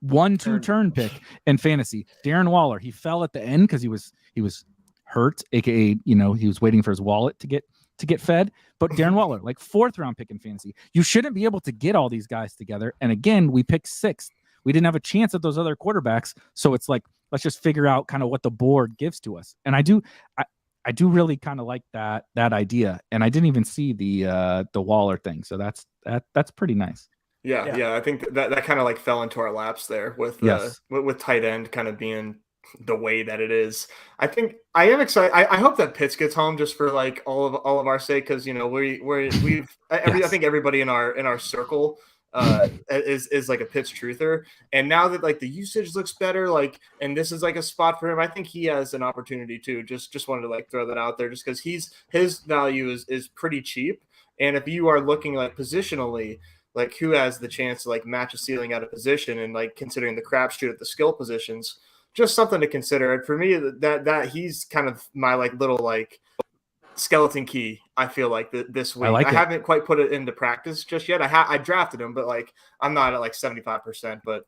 1-2 turn pick in fantasy. Darren Waller, he fell at the end because he was hurt, aka he was waiting for his wallet to get fed. But Darren Waller, 4th round pick in fantasy. You shouldn't be able to get all these guys together. And again, we picked 6th. We didn't have a chance at those other quarterbacks, so it's let's just figure out kind of what the board gives to us. And I do really kind of like that idea. And I didn't even see the Waller thing, so that's pretty nice. Yeah. I think that kind of fell into our laps there with tight end kind of being the way that it is. I think I am excited. I hope that Pitts gets home just for all of our sake, because I think everybody in our circle is a Pitts truther, and now that the usage looks better, and this is a spot for him, I think he has an opportunity too. Just wanted to throw that out there, just because his value is pretty cheap, and if you are looking positionally, like who has the chance to like match a ceiling at a position, and like considering the crapshoot at the skill positions, just something to consider. And for me, that he's kind of my like little like skeleton key. I feel like this week I haven't quite put it into practice just yet. I drafted him, but like I'm not at like 75%. But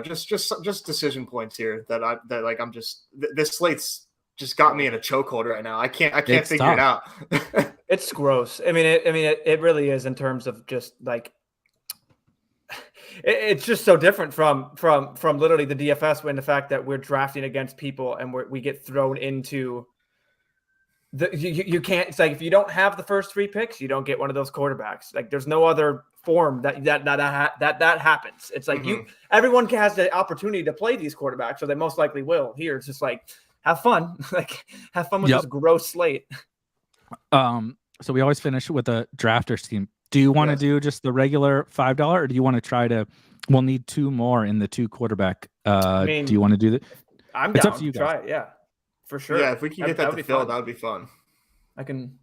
just decision points here that I'm just this slate's just got me in a chokehold right now. I can't figure it out. It's gross. I mean, it really is in terms of just like it's just so different from literally the DFS when the fact that we're drafting against people and we get thrown into you can't. It's like if you don't have the first 3 picks, you don't get one of those quarterbacks. Like there's no other form that happens. It's like everyone has the opportunity to play these quarterbacks, so they most likely will. Here it's just like have fun, with this gross slate. So we always finish with a drafters team. Do you want to do just the regular $5, or do you want to try to? We'll need 2 more in the 2 quarterback. Do you want to do that? I'm it's down up to you to guys. try it. Yeah, for sure. Yeah, if we can get that to fill, that would be fun. I can.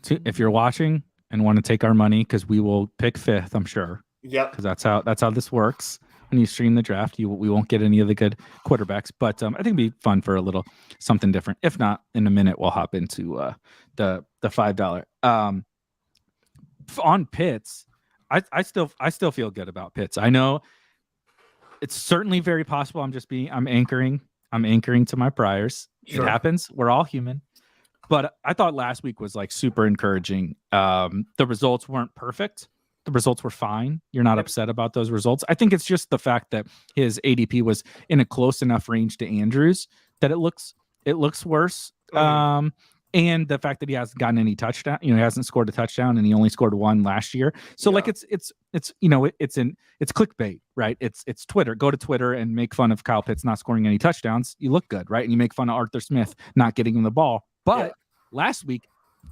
If you're watching and want to take our money, because we will pick 5th, I'm sure. Yep. Because that's how this works. When you stream the draft, we won't get any of the good quarterbacks, but I think it'd be fun for a little something different. If not, in a minute we'll hop into the $5. On Pitts, I still feel good about Pitts. I know it's certainly very possible. I'm anchoring to my priors. Sure. It happens. We're all human. But I thought last week was like super encouraging. The results weren't perfect. The results were fine. You're not upset about those results. I think it's just the fact that his ADP was in a close enough range to Andrews that it looks worse. And the fact that he hasn't gotten any touchdown, he hasn't scored a touchdown, and he only scored 1 last year. So like it's clickbait, right? It's Twitter. Go to Twitter and make fun of Kyle Pitts not scoring any touchdowns. You look good, right? And you make fun of Arthur Smith not getting him the ball. But last week,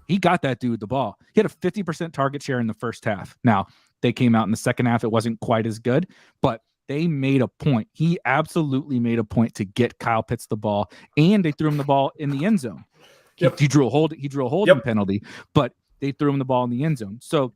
he got that dude the ball. He had a 50% target share in the first half. Now, they came out in the second half. It wasn't quite as good, but they made a point. He absolutely made a point to get Kyle Pitts the ball, and they threw him the ball in the end zone. He drew a holding penalty, but they threw him the ball in the end zone. So,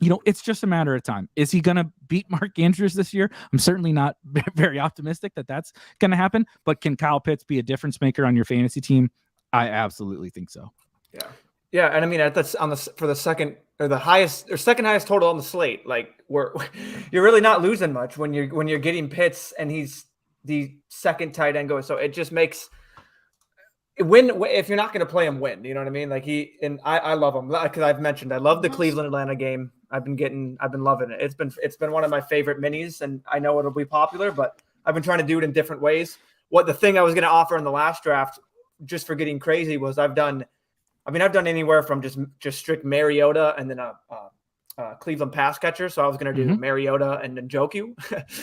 it's just a matter of time. Is he going to beat Mark Andrews this year? I'm certainly not very optimistic that that's going to happen, but can Kyle Pitts be a difference maker on your fantasy team? I absolutely think so. Yeah. Yeah, and I mean that's for the second or the highest or second highest total on the slate. Like you're really not losing much when you're getting Pitts and he's the second tight end going. So it just makes win if you're not going to play him, win. You know what I mean? Like I love him because I've mentioned I love the Cleveland Atlanta game. I've been loving it. It's been one of my favorite minis, and I know it'll be popular, but I've been trying to do it in different ways. What the thing I was going to offer in the last draft, just for getting crazy, was I've done anywhere from just strict Mariota and then a Cleveland pass catcher. So I was going to do Mariota and Njoku.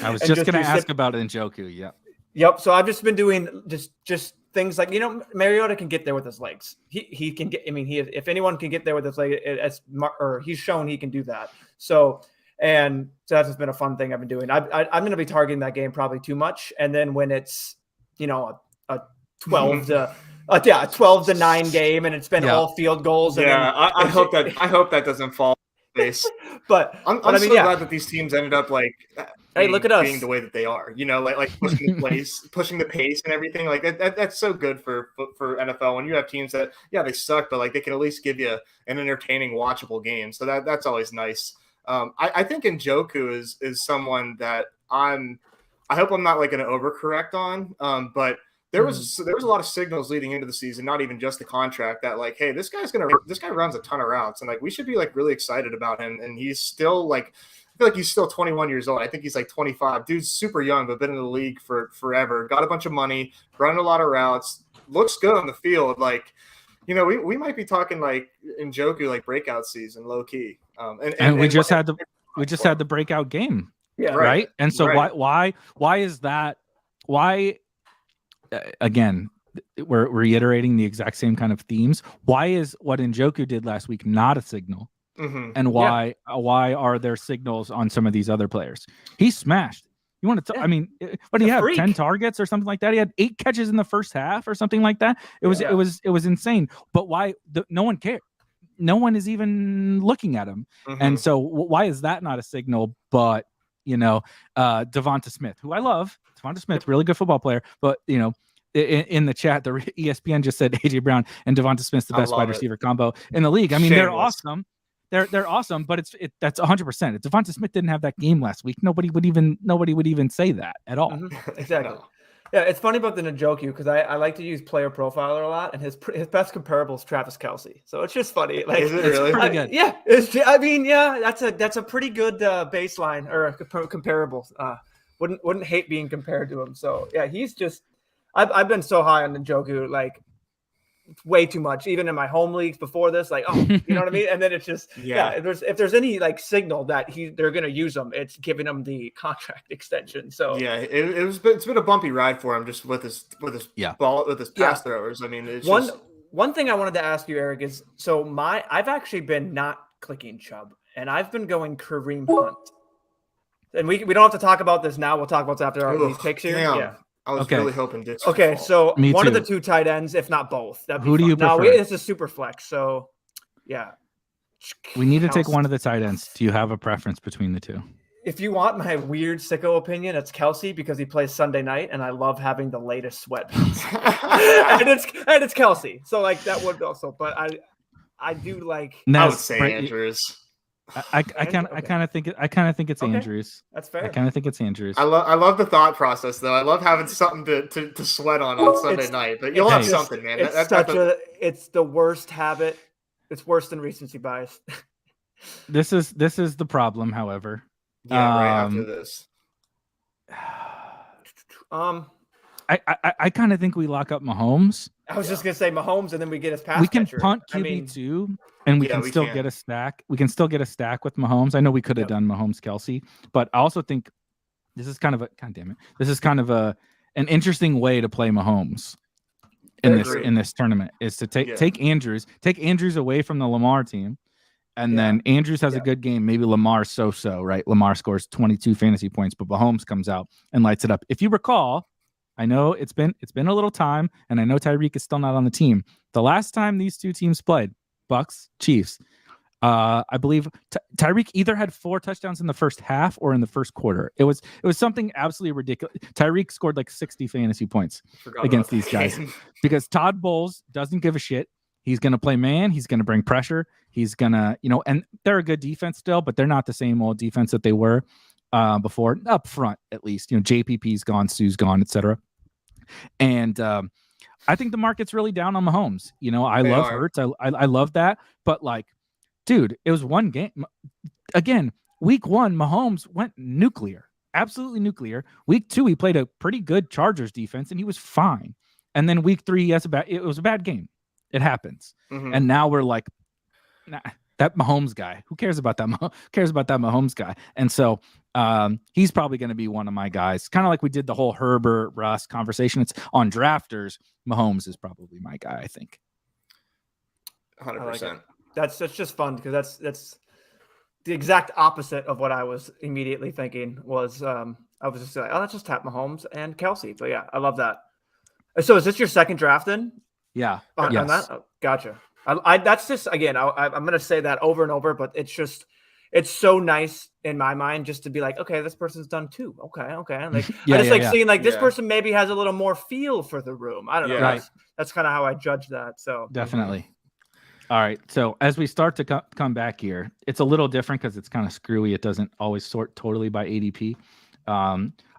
I was just going to ask about Njoku. Yeah. Yep. So I've just been doing just things like, Mariota can get there with his legs. He can get, if anyone can get there with his legs, he's shown he can do that. So that's just been a fun thing I've been doing. I'm going to be targeting that game probably too much. And then when it's, a 12 to 12 to 9 game, and it's been all field goals. And I hope that doesn't fall face. But I'm so glad that these teams ended up like, hey, look at us being the way that they are. Like pushing pushing the pace and everything. Like that's so good for NFL when you have teams that they suck, but like they can at least give you an entertaining, watchable game. So that's always nice. I think Njoku is someone that I hope I'm not like going to overcorrect on, but. There was a lot of signals leading into the season, not even just the contract, that like, hey, this guy runs a ton of routes, and like we should be like really excited about him. And he's still like, I feel like he's still 21 years old. I think he's like 25. Dude's super young, but been in the league for forever. Got a bunch of money, running a lot of routes, looks good on the field. Like, we might be talking like Njoku like breakout season, low key. And we just had the breakout game, right? And so why is that? Why? Again, we're reiterating the exact same kind of themes. Why is what Njoku did last week not a signal? And why are there signals on some of these other players? He smashed. You want to? What do you have? 10 targets or something like that. He had 8 catches in the first half or something like that. It was insane. But why? No one cared. no one is even looking at him. And so why is that not a signal? But Devonta Smith, who I love, Devonta Smith, really good football player, but in the chat, the ESPN just said AJ Brown and Devonta Smith's the best wide receiver combo in the league. I mean, they're awesome. They're awesome, but that's 100%. If Devonta Smith didn't have that game last week, nobody would even say that at all. Exactly. No. Yeah, it's funny about the Njoku because I like to use player profiler a lot, and his best comparable is Travis Kelce. So it's just funny. Like, is it really? Pretty good. Yeah, that's a pretty good baseline or comparable. Wouldn't hate being compared to him. So yeah, he's just. I've been so high on Njoku, like way too much, even in my home leagues before this. Like, you know what I mean? And then it's just if there's any like signal that they're gonna use him, it's giving him the contract extension. So yeah, it's been a bumpy ride for him just with his pass throwers. I mean, it's one thing I wanted to ask you, Eric, is I've actually been not clicking Chubb, and I've been going Kareem Hunt. And we don't have to talk about this now. We'll talk about this after these picks here. Damn. Yeah. I was really hoping Dix. Okay, so one too. of the two tight ends, if not both. Who do you prefer? No, it's a super flex. So, yeah. We need to take one of the tight ends. Do you have a preference between the two? If you want my weird sicko opinion, it's Kelce because he plays Sunday night, and I love having the latest sweatpants. and it's Kelce. So like that would also, but I do like. I would say Andrews. I kind of think it's Andrews. That's fair. I kind of think it's Andrews. I love the thought process though. I love having something to sweat on Sunday night. But you'll have something, man. It's the worst habit. It's worse than recency bias. This is the problem, however. Yeah, right after this. I kind of think we lock up Mahomes. I was just gonna say Mahomes, and then we get his pass. We can catcher. punt QB2, and we can still get a stack. We can still get a stack with Mahomes. I know we could have done Mahomes Kelce, but I also think this is kind of an interesting way to play Mahomes in this tournament is to take Andrews away from the Lamar team. And then Andrews has a good game. Maybe Lamar's so-so, right? Lamar scores 22 fantasy points, but Mahomes comes out and lights it up. If you recall, I know it's been a little time, and I know Tyreek is still not on the team. The last time these two teams played, Bucks, Chiefs, I believe Tyreek either had 4 touchdowns in the first half or in the first quarter. It was something absolutely ridiculous. Tyreek scored like 60 fantasy points against these guys because Todd Bowles doesn't give a shit. He's going to play man. He's going to bring pressure. He's going to, and they're a good defense still, but they're not the same old defense that they were before, up front at least. JPP's gone, Sue's gone, etc. And I think the market's really down on Mahomes. I love Hurts. I love that. But like, dude, it was one game. Again, week 1, Mahomes went nuclear, absolutely nuclear. Week 2, he played a pretty good Chargers defense, and he was fine. And then week 3, it was a bad game. It happens. And now we're like, nah, that Mahomes guy. Who cares about that? Mahomes guy? And so he's probably going to be one of my guys. Kind of like we did the whole Herbert Russ conversation. It's on drafters. Mahomes is probably my guy, I think. 100%. That's just fun because that's the exact opposite of what I was immediately thinking was I was just like, let's just tap Mahomes and Kelce. But yeah, I love that. So is this your second draft then? Yeah. On that? Oh, gotcha. I that's just, again, I'm going to say that over and over, but it's so nice in my mind just to be like, okay, this person's done 2. Okay. And like, seeing like this person maybe has a little more feel for the room. I don't know. Right. That's kind of how I judge that. So definitely. All right. So as we start to come back here, it's a little different because it's kind of screwy. It doesn't always sort totally by ADP.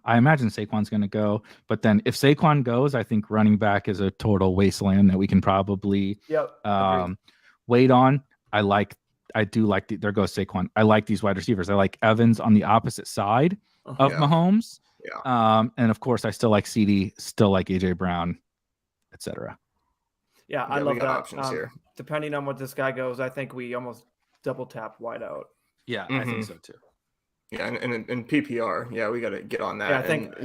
I imagine Saquon's going to go, but then if Saquon goes, I think running back is a total wasteland that we can probably wait on. I do like there goes Saquon. I like these wide receivers. I like Evans on the opposite side of Mahomes. Yeah. And of course I still like CD, still like AJ Brown, etc. Yeah, I love that. Options here. Depending on what this guy goes, I think we almost double tap wide out. Yeah, I think so too. Yeah, and PPR, we got to get on that. Yeah, I think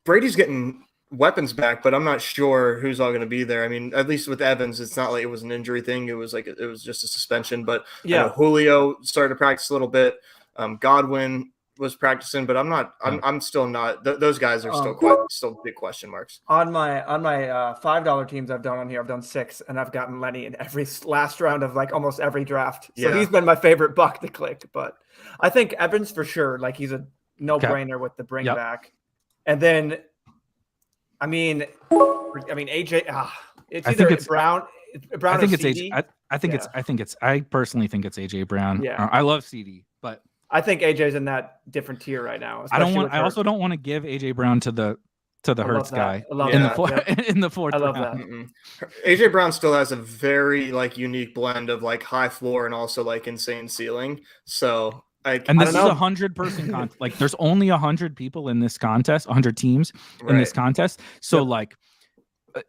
Brady's getting weapons back, but I'm not sure who's all going to be there. I mean, at least with Evans, it's not like it was an injury thing. It was just a suspension. But Julio started to practice a little bit. Godwin was practicing, but I'm still not. Those guys are still big question marks. On my $5 teams I've done on here, I've done 6, and I've gotten Lenny in every last round of like almost every draft. So he's been my favorite buck to click. But I think Evans for sure, like he's a no-brainer with the bring back. And then, I mean AJ. It's either Brown. I think it's AJ. I personally think it's AJ Brown. Yeah, I love CD, but I think AJ's in that different tier right now. I also don't want to give AJ Brown to the Hurts guy in the fourth. I love round. that. Mm-mm. AJ Brown still has a very like unique blend of like high floor and also like insane ceiling. So and this is 100-person contest. Like there's only 100 people in this contest, 100 teams in this contest. So like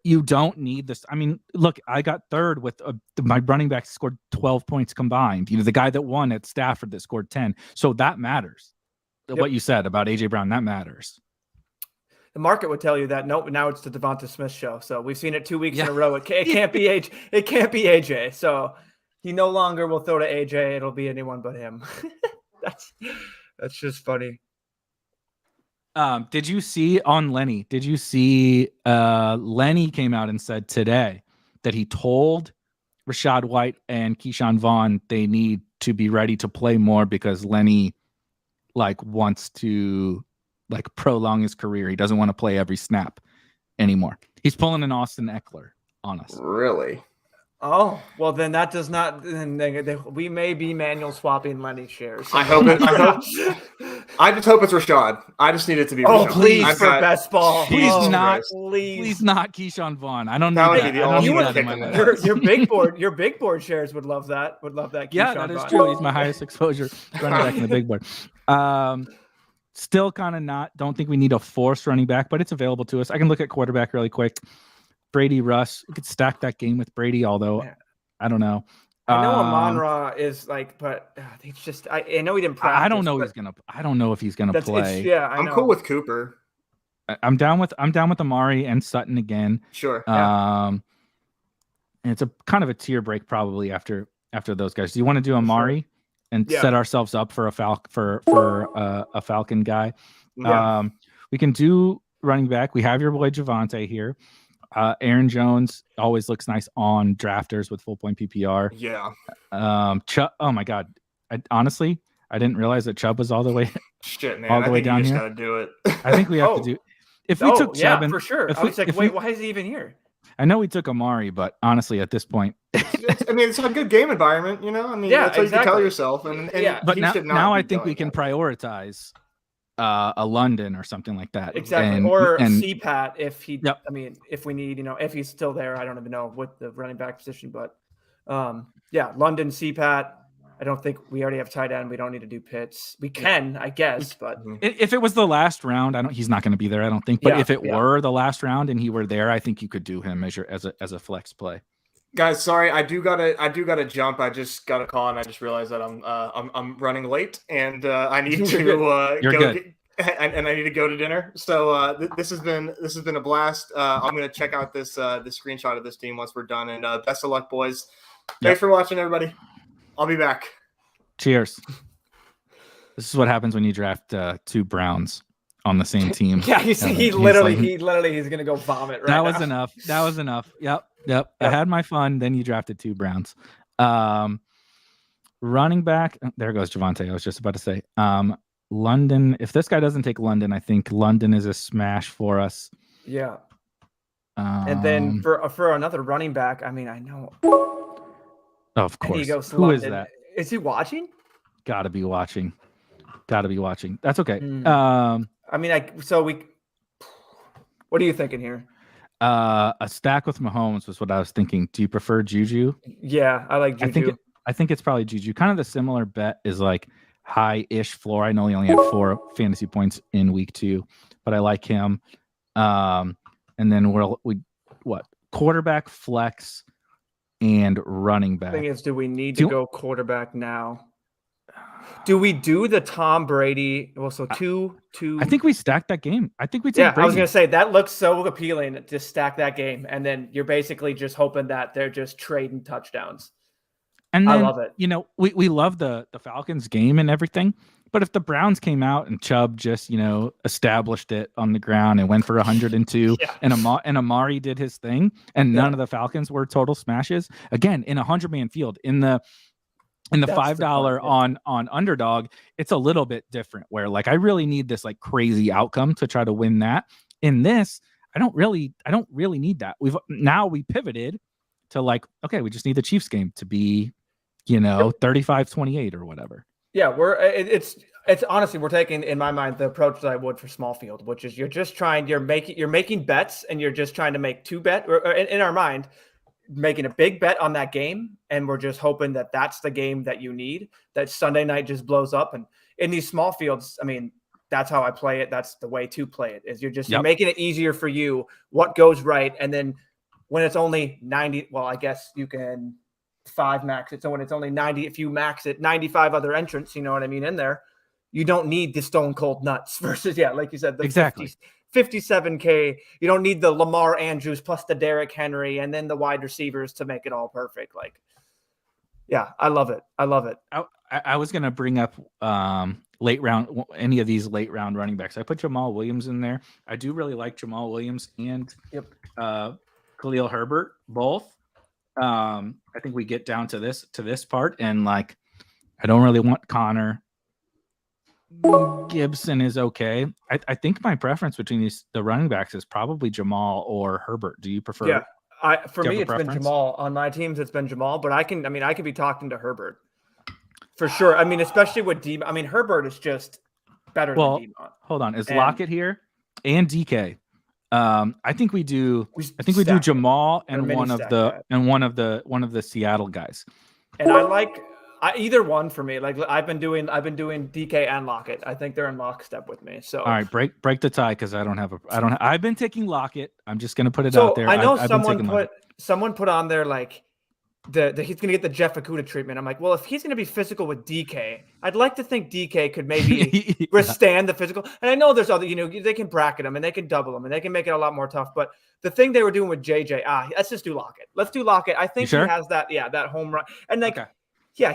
you don't need this. I mean, look, I got third with my running back scored 12 points combined. The guy that won at Stafford that scored 10. So that matters. What you said about AJ Brown, that matters. The market would tell you that nope. Now it's the Devonta Smith show. So we've seen it 2 weeks in a row. It can't be AJ. It can't be AJ. So he no longer will throw to AJ. It'll be anyone but him. That's just funny. Did you see on Lenny? Did you see Lenny came out and said today that he told Rachaad White and Keyshawn Vaughn they need to be ready to play more because Lenny wants to prolong his career. He doesn't want to play every snap anymore. He's pulling an Austin Eckler on us. Really? Oh, well, then that does not. Then we may be manual swapping Lenny shares. I just hope it's Rashad. I just need it to be. Oh, Rashad. please, for best ball. Please not Keyshawn Vaughn. I don't know. Your big board shares would love that. Would love that. Yeah, that is true. He's my highest exposure running back in the big board. Still kind of don't think we need a forced running back, but it's available to us. I can look at quarterback really quick. Brady, Russ. We could stack that game with Brady, although I don't know. I know Amon-Ra is but he's just. I know he didn't practice. I don't know if he's gonna play. I'm cool with Cooper. I'm down with Amari and Sutton again. Sure. And it's a kind of a tier break probably after those guys. Do you want to do Amari and set ourselves up for a Falcon guy? Yeah. We can do running back. We have your boy Javonte here. Aaron Jones always looks nice on drafters with full point PPR. Yeah. Chubb, oh my God. I didn't realize that Chubb was all the way Shit, man. all the way down here. Gotta do it. I think we have to do. If we took Chubb, for sure. I was like, wait, why is he even here? I know we took Amari, but honestly, at this point, it's a good game environment, that's what you can tell yourself. But now I think we can prioritize a London or something like that. Exactly. Or CPAT if he, if we need, if he's still there, I don't even know what the running back position, but London, CPAT. I don't think we already have tight end. We don't need to do Pitts. We can, I guess, but if it was the last round, he's not going to be there, I don't think. But if it were the last round and he were there, I think you could do him as a flex play. Guys, sorry, I do gotta jump. I just got a call and I just realized that I'm running late and I need to go and I need to go to dinner. So this has been a blast. I'm gonna check out this screenshot of this team once we're done. And best of luck, boys. Thanks for watching, everybody. I'll be back. Cheers. This is what happens when you draft 2 Browns on the same team. He's gonna go vomit. Right, that was enough. Yep. I had my fun. Then you drafted 2 Browns. Running back. There goes Javonte. I was just about to say. London. If this guy doesn't take London, I think London is a smash for us. Yeah. And then for another running back, I know. Of course. Who London. Is that? Is he watching? Gotta be watching. That's okay. What are you thinking here? A stack with Mahomes was what I was thinking. Do you prefer Juju? Yeah, I like Juju. I think it's probably Juju. Kind of the similar bet is like high-ish floor. I know he only had 4 fantasy points in week 2, but I like him. And then quarterback, flex, and running back. The thing is, do we need to go quarterback now? Do we do the Tom Brady? Well, so two. I think we stacked that game. I think we take Brady. I was going to say that looks so appealing to stack that game. And then you're basically just hoping that they're just trading touchdowns. And then, I love it. We love the Falcons game and everything, But if the Browns came out and Chubb just, established it on the ground and went for 102 Yeah. and Amari did his thing and none of the Falcons were total smashes, again, in a 100-man field, in the $5 on Underdog, it's a little bit different where like I really need this like crazy outcome to try to win that. In this, I don't really need that. We pivoted to like, okay, we just need the Chiefs game to be, 35-28 or whatever. Yeah, it's honestly, we're taking, in my mind, the approach that I would for small field, which is you're making bets and you're just trying to make two bet, or in our mind, making a big bet on that game, and we're just hoping that that's the game that you need, that Sunday night just blows up. And in these small fields, I mean, that's how I play it. That's the way to play it, is you're making it easier for you, what goes right. And then when it's only 90, well, I guess you can 5 max it. So when it's only 90, if you max it, 95 other entrants, you know what I mean, in there, you don't need the stone cold nuts versus, like you said, the exactly 57K. You don't need the Lamar Andrews plus the Derrick Henry and then the wide receivers to make it all perfect. Like, yeah, I love it. I was going to bring up late round, any of these late round running backs. I put Jamal Williams in there. I do really like Jamal Williams and Khalil Herbert both. I think we get down to this part, and like I don't really want Connor. Gibson is okay. I think my preference between the running backs is probably Jamal or Herbert. Do you prefer? Yeah, for me, it's been Jamal. On my teams, it's been Jamal, but I can be talking to Herbert for sure. I mean, especially with D. I mean, Herbert is just better than D-Mon. Hold on, is Lockett here and DK? I think we do Jamal and one of the Seattle guys. And I like either one for me. Like I've been doing DK and Lockett. I think they're in lockstep with me. So all right, break the tie, because I've been taking Lockett. I'm just gonna put it out there. I know someone put on there like he's gonna get the Jeff Okudah treatment. I'm like, well, if he's gonna be physical with DK, I'd like to think DK could maybe withstand the physical. And I know there's other, they can bracket him and they can double him and they can make it a lot more tough. But the thing they were doing with JJ, let's just do Lockett. Let's do Lockett. I think he has that home run. And like,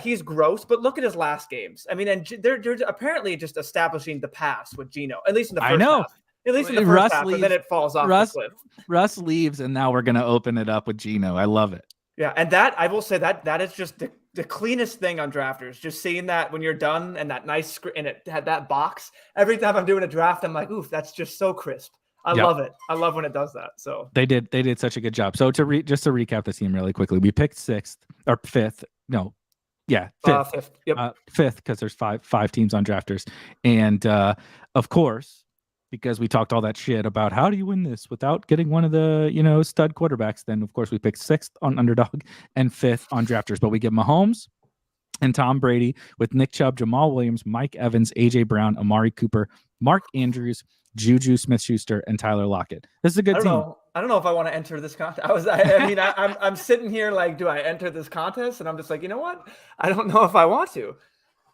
he's gross, but look at his last games. I mean, and they're apparently just establishing the pass with Geno, at least in the first half. At least in the first half, and then it falls off the cliff. Russ leaves, and now we're going to open it up with Geno. I love it. Yeah, and that I will say that is just the cleanest thing on Drafters. Just seeing that when you're done and that nice screen and it had that box. Every time I'm doing a draft, I'm like, oof, that's just so crisp. I love it. I love when it does that. So they did such a good job. So just to recap the team really quickly, we picked fifth. Fifth. Fifth, because there's five teams on Drafters, and of course, because we talked all that shit about how do you win this without getting one of the stud quarterbacks, then of course we picked 6th on Underdog and 5th on Drafters. But we get Mahomes and Tom Brady with Nick Chubb, Jamal Williams, Mike Evans, AJ Brown, Amari Cooper, Mark Andrews, Juju Smith-Schuster, and Tyler Lockett. This is a good team. I don't know if I want to enter this contest. I'm sitting here like, do I enter this contest? And I'm just like, you know what? I don't know if I want to.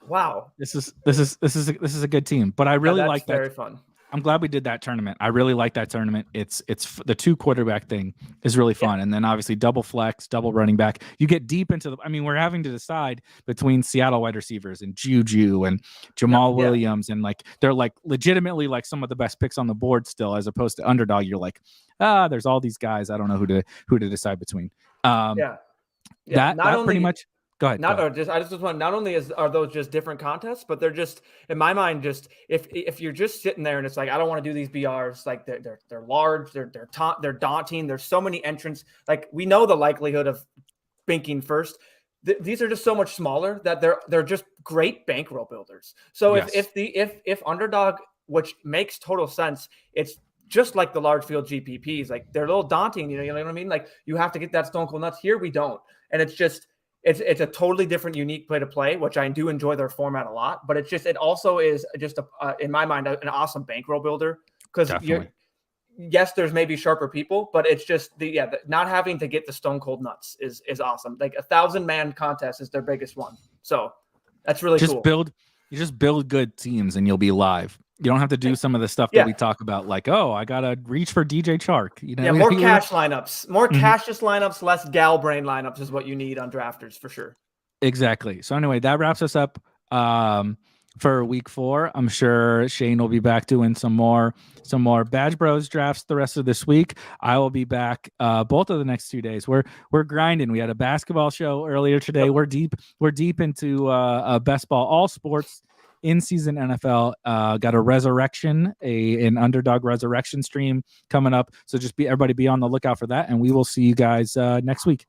Wow. This is a good team, but I really like that. Very fun. I'm glad we did that tournament. I really like that tournament. It's the 2 quarterback thing is really fun. And then obviously double flex, double running back. You get deep into we're having to decide between Seattle wide receivers and Juju and Jamal Williams. And like, they're like legitimately like some of the best picks on the board still, as opposed to Underdog. You're like, there's all these guys. I don't know who to decide between. That pretty much. Go ahead. Not only are those just different contests, but they're just, in my mind, just if you're just sitting there and it's like, I don't want to do these BRs, like they're large, they're daunting. There's so many entrants. Like, we know the likelihood of binking first. These are just so much smaller that they're just great bankroll builders. So if Underdog, which makes total sense, it's just like the large field GPPs, like they're a little daunting. You know what I mean? Like, you have to get that stone cold nuts. Here we don't, and it's just. It's a totally different, unique play to play, which I do enjoy their format a lot. But it also is just in my mind, an awesome bankroll builder, because yes, there's maybe sharper people, but it's just not having to get the stone cold nuts is awesome. Like 1,000-man contest is their biggest one, so that's really cool. You just build good teams and you'll be live. You don't have to do some of the stuff that we talk about, like, I gotta reach for DJ Chark. More cash lineups, more cashless lineups, less gal brain lineups is what you need on Drafters for sure. Exactly. So anyway, that wraps us up for week 4. I'm sure Shane will be back doing some more Badge Bros drafts the rest of this week. I will be back both of the next 2 days. We're grinding. We had a basketball show earlier today. We're deep into best ball, all sports in season NFL. Got a resurrection, an underdog resurrection stream coming up. So just everybody be on the lookout for that, and we will see you guys next week.